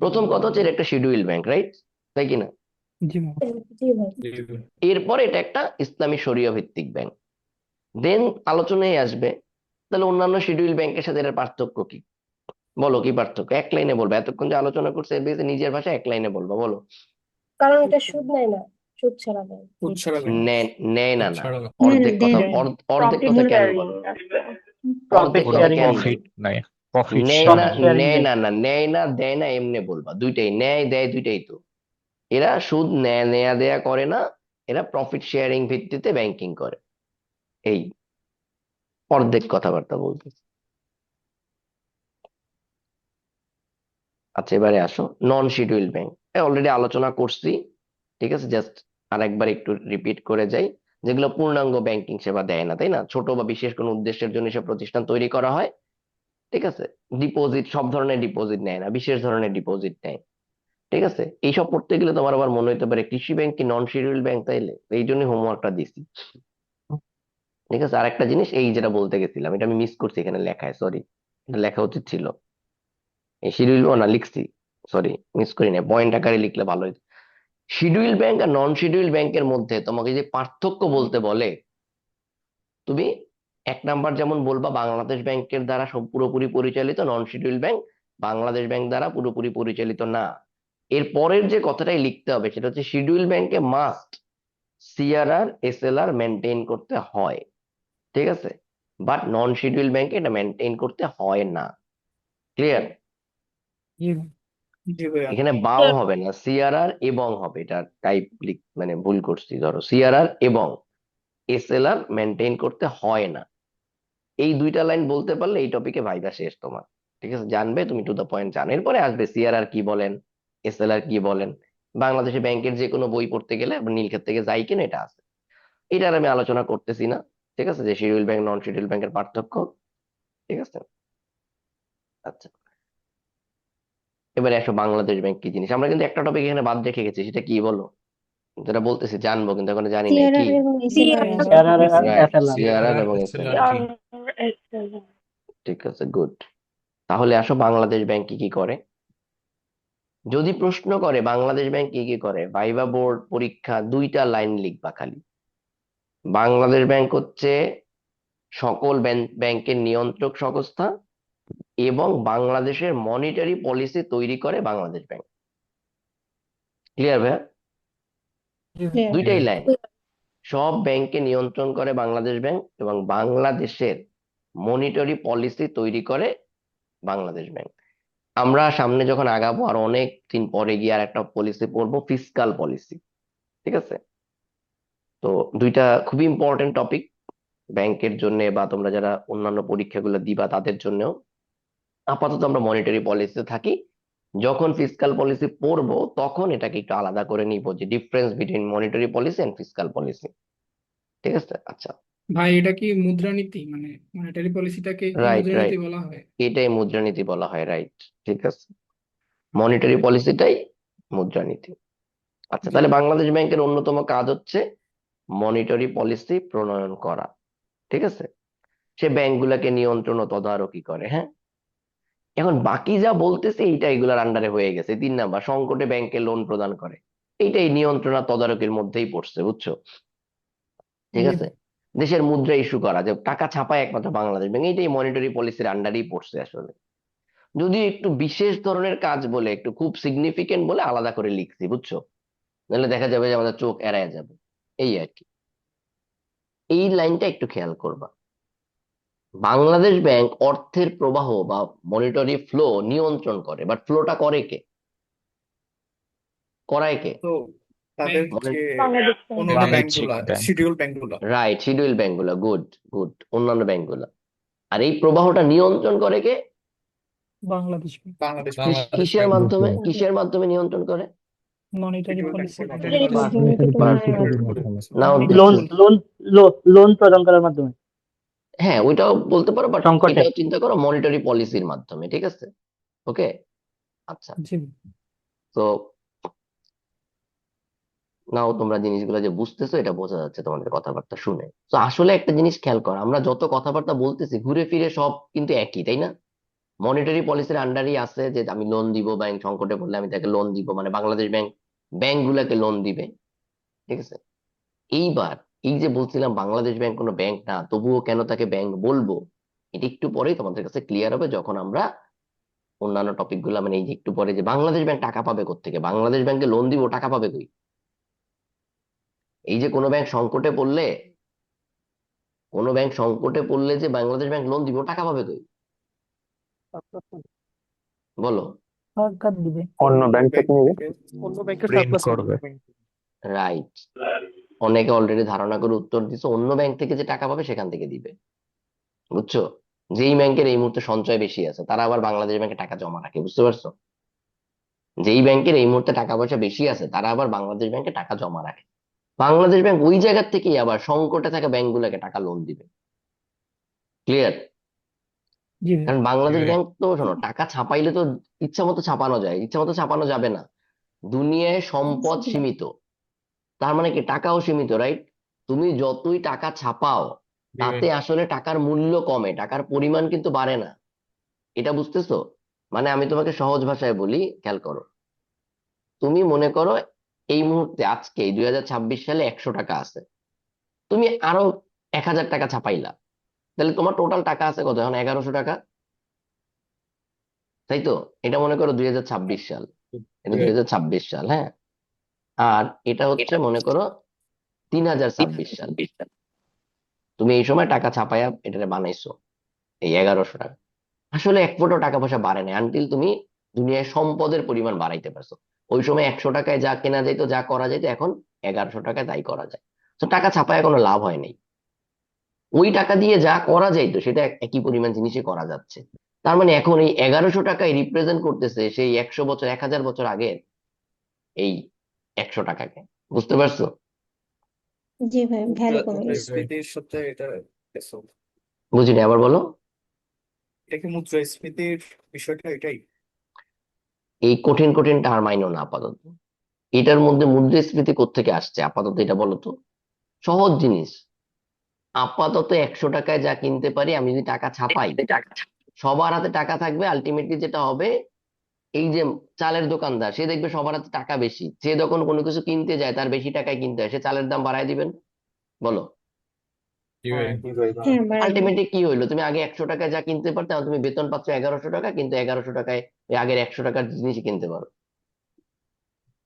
প্রথম কথা হচ্ছে এটা একটা শিডিউল ব্যাংক, রাইট? তাই কিনা? জি ম্যাম জি ভাই। এরপর এটা একটা ইসলামী শরিয়া ভিত্তিক ব্যাংক, দেন আলোচনায় আসবে তাহলে অন্যান্য শিডিউল ব্যাংকের সাথে এর পার্থক্য কি, বলো কি পার্থক্য, এক লাইনে বলবো, এতক্ষণ যে আলোচনা করছে এর বেশি নিজের ভাষায় এক লাইনে বলবো, বলো। কারণ এটা সুদ নেয় না, সুদ ছাড়া দেয়। নেয় নেয় না, না না না অর্ধেক দেয় কথা, না অর্ধেক কথা কেন বলো, অর্ধেক কোনো কথা কেন প্রফিট নাই, প্রফিট নেয় না, শেয়ারিং। নেয় না, না নেয় না দেয় না এমনি বলবা, দুইটাই নেয় দেয় দুইটাই তো। এরা সুদ নেয় নেয়া দেয়া করে না, এরা প্রফিট শেয়ারিং ভিত্তিতে ব্যাংকিং করে, এই অর্ধেক কথাবার্তা বলতে। আচ্ছা, এবারে আসো নন শিডিউল ব্যাংক। অলরেডি আলোচনা করছি, ঠিক আছে, জাস্ট আরেকবার একটু রিপিট করে যাই। যেগুলো পূর্ণাঙ্গ ব্যাংকিং সেবা দেয় না, তাই না, ছোট বা বিশেষ কোনো উদ্দেশ্যের জন্য সব প্রতিষ্ঠান তৈরি করা হয়, ঠিক আছে। ডিপোজিট, সব ধরনের ডিপোজিট নেয় না, বিশেষ ধরনের ডিপোজিট নেয়, ঠিক আছে। এইসব পড়তে গেলে তোমার আবার মনে হতে পারে কৃষি ব্যাংক কি নন শিডিউল ব্যাংক, তাইলে এই জন্য হোমওয়ার্কটা দিছি, ঠিক আছে। আরেকটা জিনিস এই যেটা বলতে গেছিলাম, এটা আমি মিস করছি এখানে লেখায়, সরি, এটা লেখা উচিত ছিল। এই শিডিউল না লিখছি, সরি, মিস করি না, পয়েন্ট আকারে লিখলে ভালো হতো। শিডিউল ব্যাংক আর নন শিডিউল ব্যাংকের মধ্যে তোমাকে যে পার্থক্য বলতে বলে, তুমি এক নাম্বার যেমন বলবা বাংলাদেশ ব্যাংকের দ্বারা সব পুরোপুরি পরিচালিত, নন শিডিউল ব্যাংক বাংলাদেশ ব্যাংক দ্বারা পুরোপুরি পরিচালিত না। এর পরের যে কথাটাই লিখতে হবে সেটা হচ্ছে শিডিউল ব্যাংকে মাস্ট সিআরআর এসএলআর মেনটেন করতে হয়, ঠিক আছে, বাট নন শিডিউল ব্যাংকে এটা মেনটেন করতে হয় না। ক্লিয়ার? জি জি ভাইয়া। এখানে বাও হবে না, সিআরআর এবং হবে, এটা টাইপ মানে ভুল করছি, ধরো সিআরআর এবং এসএলআর মেনটেন করতে হয় না। এই দুইটা লাইন বলতে পারলে এই টপিকে ভাইবা শেষ তোমার, ঠিক আছে, জানবে তুমি, টু দ্য পয়েন্ট জানো। এরপরে আসবে সিআরআর কি বলেন, এসএলআর কি বলেন। বাংলাদেশে ব্যাংকের যে কোনো বই পড়তে গেলে নীলক্ষেত থেকে যাই কিনা এটা আছে, এটার আমি আলোচনা করতেছি না, ঠিক আছে, যে শিডিউল ব্যাংক নন শিডিউল ব্যাংকের পার্থক্য, ঠিক আছে। আচ্ছা, এবারে আসো বাংলাদেশ ব্যাংক কি জিনিস। আমরা কিন্তু একটা টপিক এখানে বাদ রেখে গেছি, সেটা কি বলো, যেটা বলতেছি জানবো কিন্তু এখন জানি না কি। সিআরআর এবং এসএলআর আছে। সিআরআর রাইট, এসএলআর সিআরআর এবং SLR, এসএলআর, জি। ঠিক আছে, গুড। তাহলে আসো বাংলাদেশ ব্যাংক কি কি করে। যদি প্রশ্ন করে বাংলাদেশ ব্যাংক কি কি করে, ভাইবা বোর্ড পরীক্ষা দুইটা লাইন লিখবা খালি। বাংলাদেশ ব্যাংক হচ্ছে সকল ব্যাংকের নিয়ন্ত্রক সংস্থা এবং বাংলাদেশের মনিটারি পলিসি তৈরি করে বাংলাদেশ ব্যাংক। ক্লিয়ার ভাইয়া? ক্লিয়ার। দুইটাই লাইন। সব ব্যাংককে নিয়ন্ত্রণ করে বাংলাদেশ ব্যাংক এবং বাংলাদেশের মনিটারি পলিসি তৈরি করে বাংলাদেশ ব্যাংক। আমরা সামনে যখন আগাবো আর অনেক দিন পরে গিয়ে আর একটা পলিসি পড়বো, ফিসকাল পলিসি, ঠিক আছে। তো দুইটা খুবই ইম্পর্টেন্ট টপিক ব্যাংকের জন্য, বা তোমরা যারা অন্যান্য পরীক্ষাগুলো দিবা তাদের জন্যও। আপাতত আমরা মনিটারি পলিসিতে থাকি, যখন ফিসকাল পলিসি পড়বো তখন এটাকে একটু আলাদা করে নিব, যে difference between monetary policy and fiscal policy, ঠিক আছে। আচ্ছা, ভাই এটা কি মুদ্রানীতি, মানে মনিটারি পলিসিটাকে কি রাইট মুদ্রানীতি রাইট, বলা হয়? এটাই মুদ্রানীতি বলা হয়, রাইট, ঠিক আছে, মনিটারি পলিসিটাই মুদ্রানীতি। আচ্ছা, জি। তাহলে বাংলাদেশ ব্যাংকের অন্যতম কাজ হচ্ছে মনিটারি পলিসি প্রণয়ন করা, ঠিক আছে। সে ব্যাংকগুলোকে নিয়ন্ত্রণ ও তদারকি করে, হ্যাঁ। এখন বাকি যা বলতেছে এইটা এগুলার আন্ডারে হয়ে গেছে। 3 নাম্বার, সংকটে ব্যাংকে লোন প্রদান করে, এইটাই নিয়ন্ত্রণ আর তদারকির মধ্যেই পড়ছে, বুঝছো, ঠিক জি। আছে। দেশের মুদ্রা ইস্যু করা, যে টাকা ছাপায় একমাত্র বাংলাদেশ ব্যাংক, এইটাই মনিটারি পলিসির আন্ডারেই পড়ছে আসলে। যদি একটু বিশেষ ধরনের কাজ বলে, একটু খুব সিগনিফিকেন্ট বলে আলাদা করে লিখছি, বুঝছো, নাহলে দেখা যাবে যে আমাদের চোখ এড়ায় যাবে, এই আর কি। এই লাইনটা একটু খেয়াল করবা। বাংলাদেশ ব্যাংক অর্থের প্রবাহ বা মনিটারি ফ্লো নিয়ন্ত্রণ করে, বাট ফ্লোটা করে কে, করায় কে? তো তাদের যে বাংলাদেশ ব্যাংক। অন্যান্য বাণিজ্যিক ব্যাংকগুলা, ব্যাংক। শিডিউল ব্যাংকগুলা। রাইট, শিডিউল ব্যাংকগুলো, গুড গুড, অন্যান্য ব্যাংকগুলো। আর এই প্রবাহটা নিয়ন্ত্রণ করে কে? বাংলাদেশ বাংলাদেশ বাংলাদেশ কিসের ব্যাংক। মাধ্যমে, কিসের মাধ্যমে নিয়ন্ত্রণ করে? Monetary schedule policy bank, monetary policy নাও লোন লোন লোন প্রদান করার মাধ্যমে হ্যাঁ, ওইটাও বলতে পারো, বাট সংকটে। এটাও চিন্তা করো মনিটারি পলিসির মাধ্যমে, ঠিক আছে, ওকে। আচ্ছা, জি তো নাও তোমরা জিনিসগুলো যে বুঝতেছো এটা বোঝা যাচ্ছে তোমাদের কথাবার্তা শুনে। তো আসলে একটা জিনিস খেয়াল করো, আমরা যত কথাবার্তা বলতেছি ঘুরে ফিরে সব কিন্তু একই, তাই না? মনিটারি পলিসির আন্ডারই আছে যে আমি লোন দিব, ব্যাংক সংকটে পড়লে আমি তাকে লোন দিব, মানে বাংলাদেশ ব্যাংক ব্যাংক গুলাকে লোন দিবে, ঠিক আছে। এইবার এই যে বলছিলাম বাংলাদেশ ব্যাংক কোনো ব্যাংক না, তবুও কেন তাকে ব্যাংক বলবো, এটা একটু পরেই তোমাদের কাছে ক্লিয়ার হবে, যখন আমরা অন্যান্য টপিক গুলা, মানে এই যে একটু পরে যে বাংলাদেশ ব্যাংক টাকা পাবে কোত্থেকে, বাংলাদেশ ব্যাংকে লোন দিব, টাকা পাবে কই? এই যে কোনো ব্যাংক সংকটে পড়লে, কোনো ব্যাংক সংকটে পড়লে যে বাংলাদেশ ব্যাংক লোন দিব, টাকা পাবে কই, বলো? সরকার দিবে। অন্য ব্যাংক থেকে নিবে। অন্য ব্যাংকের প্রিন্ট করবে। রাইট, অনেকে অলরেডি ধারণা করে উত্তর দিচ্ছে, অন্য ব্যাংক থেকে যে টাকা পাবে সেখান থেকে দিবে, বুঝছো। যেই ব্যাংকের এই মুহূর্তে সঞ্চয় বেশি আছে তারা আবার বাংলাদেশ ব্যাংকে টাকা জমা রাখে, বুঝতে পারছো। যেই ব্যাংকের এই মুহূর্তে টাকা পয়সা বেশি আছে তারা আবার বাংলাদেশ ব্যাংকে টাকা জমা রাখে। বাংলাদেশ ব্যাংক ওই জায়গার থেকেই আবার সংকটে থাকা ব্যাংকগুলোকে টাকা লোন দিবে। ক্লিয়ার? জি ভাই। কারণ বাংলাদেশ ব্যাংক তো শোনো, টাকা ছাপাইলে তো ইচ্ছা মতো ছাপানো যায়, ইচ্ছা মতো ছাপানো যাবে না। দুনিয়ায় সম্পদ সীমিত, তার মানে কি টাকাও সীমিত, রাইট? তুমি যতই টাকা ছাপাও তাতে আসলে টাকার মূল্য কমে, টাকার পরিমাণ কিন্তু বাড়ে না। এটা বুঝতেছো? মানে আমি তোমাকে সহজ ভাষায় বলি, খেয়াল করো। তুমি মনে করো এই মুহূর্তে আজকে 2026 সালে 100 টাকা আছে, তুমি আরো 1000 টাকা ছাপাইলা, তাহলে তোমার টোটাল টাকা আছে কত এখন? 1100 টাকা, তাই তো? এটা মনে করো 2026 সাল, এটা 2026 সাল, হ্যাঁ। আর এটা হচ্ছে মনে করো 3026 সাল। তুমি এই সময় টাকা ছাপাইয়া এটা বানাইছো এই 1100 টাকা। আসলে এক ফোঁটা টাকা পয়সা বাড়ে না আনটিল তুমি দুনিয়ায় সম্পদের পরিমাণ বাড়াইতে পারছো। ওই সময় 100 টাকায় যা কেনা যাইতো, যা করা যাইতো, এখন 1100 টাকায় তাই করা যায়। তো টাকা ছাপায় কোনো লাভ হয় নাই। ওই টাকা দিয়ে যা করা যাইতো সেটা একই পরিমাণ জিনিসই করা যাচ্ছে। তার মানে এখন এই 1100 টাকায় রিপ্রেজেন্ট করতেছে সেই 100 বছর, 1000 বছর আগের এই 100 টাকাকে। বুঝতে পারছো? জি ভাই, ভ্যালু কমে গেছে। মুদ্রাস্ফীতির সাথে এটা গেছে। বুঝিনি, আবার বলো। এটা কি মুদ্রাস্ফীতির বিষয়টা এটাই? এই কঠিন কঠিন টার্ম আইনো না আপাতত। এটার মধ্যে মুদ্রাস্ফীতি কোত্থেকে আসছে আপাতত এটা বলো তো। সহজ জিনিস। আপাতত 100 টাকায় যা কিনতে পারি, আমি যদি টাকা ছাপাই, সবার হাতে টাকা থাকবে, আলটিমেটলি যেটা হবে, এই যে চালের দোকানদার, সে দেখবে সবার হাতে টাকা বেশি, সে যখন কোনো কিছু কিনতে যায় তার বেশি টাকায় কিনতে হয়, সে চালের দাম বাড়ায় দিবেন। বলো। হ্যাঁ, বাড়াই দিবে। আলটিমেটলি কি হইলো, তুমি আগে 100 টাকায় যা কিনতে পারতে, এখন তুমি বেতন পাচ্ছ 1100 টাকা, কিন্তু 1100 টাকায় ওই আগের 100 টাকার জিনিসই কিনতে পারো।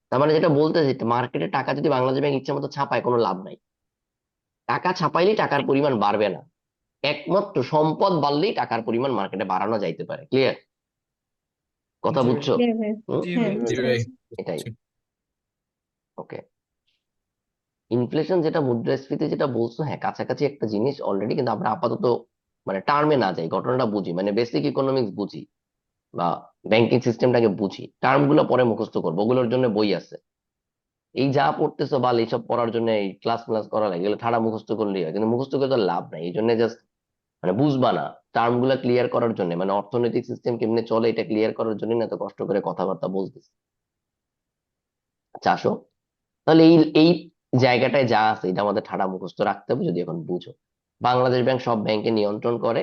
তার মানে যেটা বলতেছি, মার্কেটে টাকা যদি বাংলাদেশ ব্যাংক ইচ্ছা মতো ছাপায়, কোনো লাভ নাই। টাকা ছাপাইলেই টাকার পরিমাণ বাড়বে না, একমাত্র সম্পদ বাড়লেই টাকার পরিমাণ মার্কেটে বাড়ানো যাইতে পারে। ক্লিয়ার? কথা বুঝছো? ক্লিয়ার ভাই। হুম? হ্যাঁ, বুঝতে পারছি। এটাই। ওকে। ইনফ্লেশন যেটা, মুদ্রাস্ফীতি যেটা বলছো, হ্যাঁ কাছাকাছি একটা জিনিস অলরেডি, কিন্তু আমরা আপাতত মানে টার্মে না যাই, ঘটনাটা বুঝি, মানে বেসিক ইকোনমিক্স বুঝি বা ব্যাংকিং সিস্টেমটাকে বুঝি। টার্ম গুলো পরে মুখস্থ করবো, ওগুলোর জন্য বই আছে। এই যা পড়তেছো বা এইসব পড়ার জন্য এই ক্লাস ক্লাস করা লাগে, এগুলো ঠাড়া মুখস্থ করলেই হয়, কিন্তু মুখস্থ করে তো লাভ নাই। এই জন্য জাস্ট মানে বুঝবা না, টার্ম গুলা ক্লিয়ার করার জন্য, মানে অর্থনৈতিক সিস্টেম কেমনে চলে এটা ক্লিয়ার করার জন্য না তো কষ্ট করে কথাবার্তা বলতেছি। আচ্ছা আসো, তাহলে এই এই জায়গাটায় যা আছে এটা আমাদের ঠাড়া মুখস্থ রাখতে হবে যদি এখন বুঝো। বাংলাদেশ ব্যাংক সব ব্যাংকে নিয়ন্ত্রণ করে,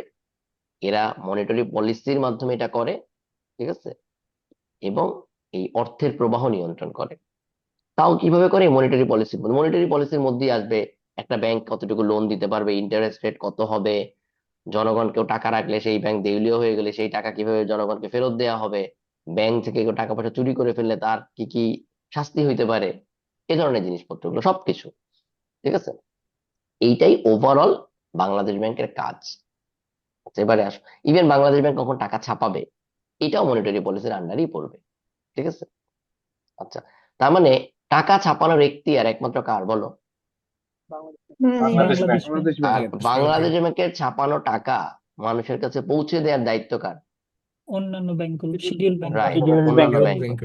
এরা মনিটারি পলিসির মাধ্যমে এটা করে, ঠিক আছে? এবং এই অর্থের প্রবাহ নিয়ন্ত্রণ করে। তাও কিভাবে করে? মনিটারি পলিসির মধ্যে, মনিটারি পলিসির মধ্যেই আসবে একটা ব্যাংক কতটুকু লোন দিতে পারবে, ইন্টারেস্ট রেট কত হবে, জনগণকেও টাকা রাখলে সেই ব্যাংক দেউলিয়া হয়ে গেলে সেই টাকা কিভাবে জনগণকে ফেরত দেওয়া হবে, ব্যাংক থেকে কেউ টাকা পয়সা চুরি করে ফেললে তার কি কি শাস্তি হইতে পারে, এ ধরনের জিনিসপত্রগুলো সবকিছু, ঠিক আছে? এইটাই ওভারঅল বাংলাদেশ ব্যাংকের কাজ। আচ্ছা, এবারে আসো, ইভেন বাংলাদেশ ব্যাংক কখন টাকা ছাপাবে এটাও মনিটারি পলিসির আন্ডারই পড়বে, ঠিক আছে? আচ্ছা, তার মানে টাকা ছাপানোর এখতিয়ার একমাত্র কার বলো? বাংলাদেশ ব্যাংক। বাংলাদেশ ব্যাংক। আর বাংলাদেশ ব্যাংকের ছাপানো টাকা মানুষের কাছে পৌঁছে দেওয়ার দায়িত্ব কার? অন্যান্য ব্যাংকগুলো, শিডিউল ব্যাংক। রাইট, শিডিউল অন্যান্য ব্যাংক। ব্যাংক।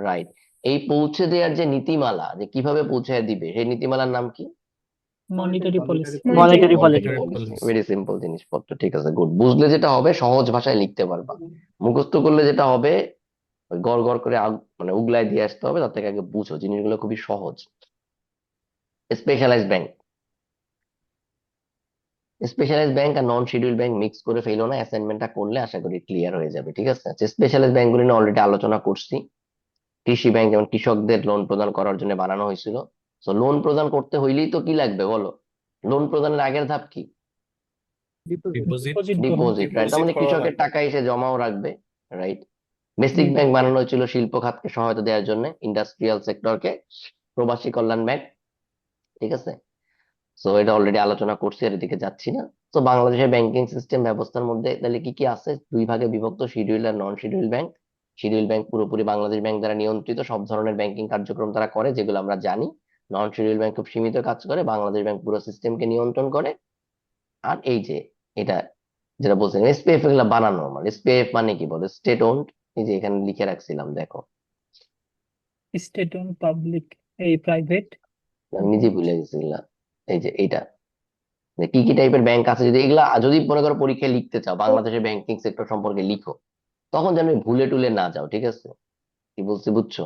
রাইট। এই পৌঁছে দেওয়ার যে নীতিমালা, যে কিভাবে পৌঁছে দিবে, সেই নীতিমালার নাম কি? Monetary policy. Monetary monetary policy. Policy. Very simple জিনিসপত্র, ঠিক আছে, গুড। বুঝলে যেটা হবে, সহজ ভাষায় লিখতে পারবা। মুখস্থ করলে যেটা হবে, ওই গড় গড় করে মানে উগলায় দিয়ে আসতে হবে, তার থেকে আগে বুঝো, জিনিসগুলো খুবই সহজ। স্পেশালাইজড ব্যাংক, স্পেশালাইজড ব্যাংক আর নন শিডিউল ব্যাংক মিক্স করে ফেলো না, অ্যাসাইনমেন্টটা করলে আশা করি ক্লিয়ার হয়ে যাবে, ঠিক আছে? স্পেশালাইজড ব্যাংকগুলো নিয়ে অলরেডি আলোচনা করছি। কৃষি ব্যাংক যেমন কৃষকদের লোন প্রদান করার জন্য বানানো হয়েছিল। তো লোন প্রদান করতে হইলেই তো কি লাগবে বলো? লোন প্রদানের আগের ধাপ কি? ডিপোজিট গ্রহণ। Deposit, right? তার মানে কৃষকের টাকা এসে জমাও রাখবে, রাইট? বেসিক ব্যাংক বানানো হয়েছিল শিল্প খাতকে সহায়তা দেওয়ার জন্য, ইন্ডাস্ট্রিয়াল সেক্টরকে, প্রবাসী কল্যাণ ব্যাংক, ঠিক আছে? সো এটা অলরেডি আলোচনা করছি, আর এদিকে যাচ্ছি না। তো বাংলাদেশের ব্যাংকিং সিস্টেম ব্যবস্থার মধ্যে তাহলে কি কি আছে? দুই ভাগে বিভক্ত, শিডিউল আর নন শিডিউল ব্যাংক। শিডিউল ব্যাংক পুরোপুরি বাংলাদেশ ব্যাংক দ্বারা নিয়ন্ত্রিত, সব ধরনের ব্যাংকিং কার্যক্রম তারা করে যেগুলো আমরা জানি। নন শিডিউল ব্যাংক খুব সীমিত কাজ করে, বাংলাদেশ ব্যাংক পুরো সিস্টেমকে নিয়ন্ত্রণ করে। আর এই যে এটা যেটা বলছেন এসপিএফ, এগুলো বানানো, মানে এসপিএফ মানে কি বলে? State owned. এই যে এখানে লিখে রাখছিলাম, দেখো, স্টেট ওন পাবলিক এই প্রাইভেট আমি নিজে ভুলে গেছিলাম। এই যে এইটা, যে কি কি টাইপের ব্যাংক আছে, যদি এগুলা যদি মনে করো পরীক্ষায় লিখতে চাও, বাংলাদেশের ব্যাংকিং সেক্টর সম্পর্কে লিখো, তখন যেন ভুলে টুলে না যাও, ঠিক আছে? কি বলছি বুঝছো?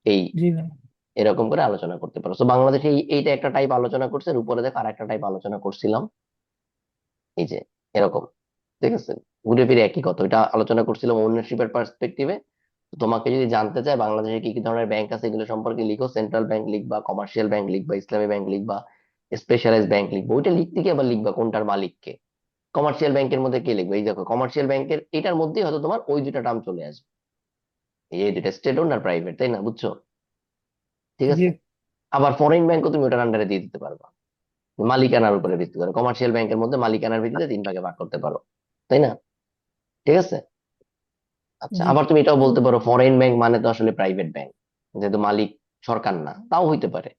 এই জি ভাই এরকম করে আলোচনা করতে পারো। তো বাংলাদেশে এইটা একটা টাইপ আলোচনা করছে, আর উপরে দেখো আর একটা টাইপ আলোচনা করছিলাম, এই যে এরকম, ঠিক আছে? ঘুরে ফিরে একই কথা, এটা আলোচনা করছিলাম ওনারশিপের পার্সপেক্টিভে। তোমাকে যদি জানতে চায় বাংলাদেশে কি কি ধরনের ব্যাংক আছে এগুলো সম্পর্কে লিখো, সেন্ট্রাল ব্যাংক লিখবা, কমার্শিয়াল ব্যাংক লিখবা, ইসলামী ব্যাংক লিখবা, স্পেশালাইজ ব্যাংক লিখবা। ওইটা লিখতে গিয়ে আবার লিখবা কোনটার মালিককে। কমার্শিয়াল ব্যাংকের মধ্যে কে লিখবে, এই দেখো কমার্শিয়াল ব্যাংকের এটার মধ্যেই হয়তো তোমার ওই দুটা টার্ম চলে আসবে, এই দুটা স্টেট ওন আর প্রাইভেট, তাই না? বুঝছো? ঠিক জি আছে। আবার ফরেন ব্যাংকও তুমি ওটার আন্ডারে দিয়ে দিতে পারবা, মালিকানার উপরে ভিত্তি করে। কমার্শিয়াল ব্যাংকের মধ্যে মালিকানার ভিত্তিতে তিন ভাগে ভাগ করতে পারো, তাই না? ঠিক আছে। আচ্ছা, জি আবার তুমি এটাও বলতে পারো ফরেন ব্যাংক মানে তো আসলে প্রাইভেট ব্যাংক, যেহেতু মালিক সরকার না, তাও হইতে পারে।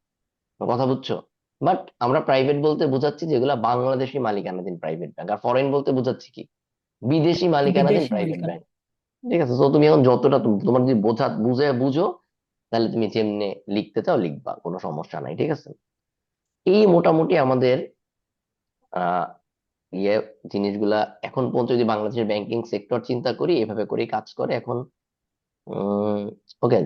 কথা বুঝছো? বাট আমরা প্রাইভেট বলতে বোঝাচ্ছি যেগুলা বাংলাদেশি মালিকানাধীন প্রাইভেট ব্যাংক, আর ফরেন বলতে বোঝাচ্ছি কি, বিদেশি মালিকানাধীন বিদেশি প্রাইভেট মালিকানা ব্যাংক। ঠিক আছে। তো তুমি এখন যতটা তোমার যদি বুঝো, তাহলে তুমি যেমনে লিখতে চাও লিখবা, কোনো সমস্যা নাই, ঠিক আছে? এই মোটামুটি আমাদের আহ ইয়ে জিনিসগুলা এখন পর্যন্ত যদি বাংলাদেশের ব্যাংকিং সেক্টর চিন্তা করি, এভাবে করেই কাজ করে এখন। ওকে।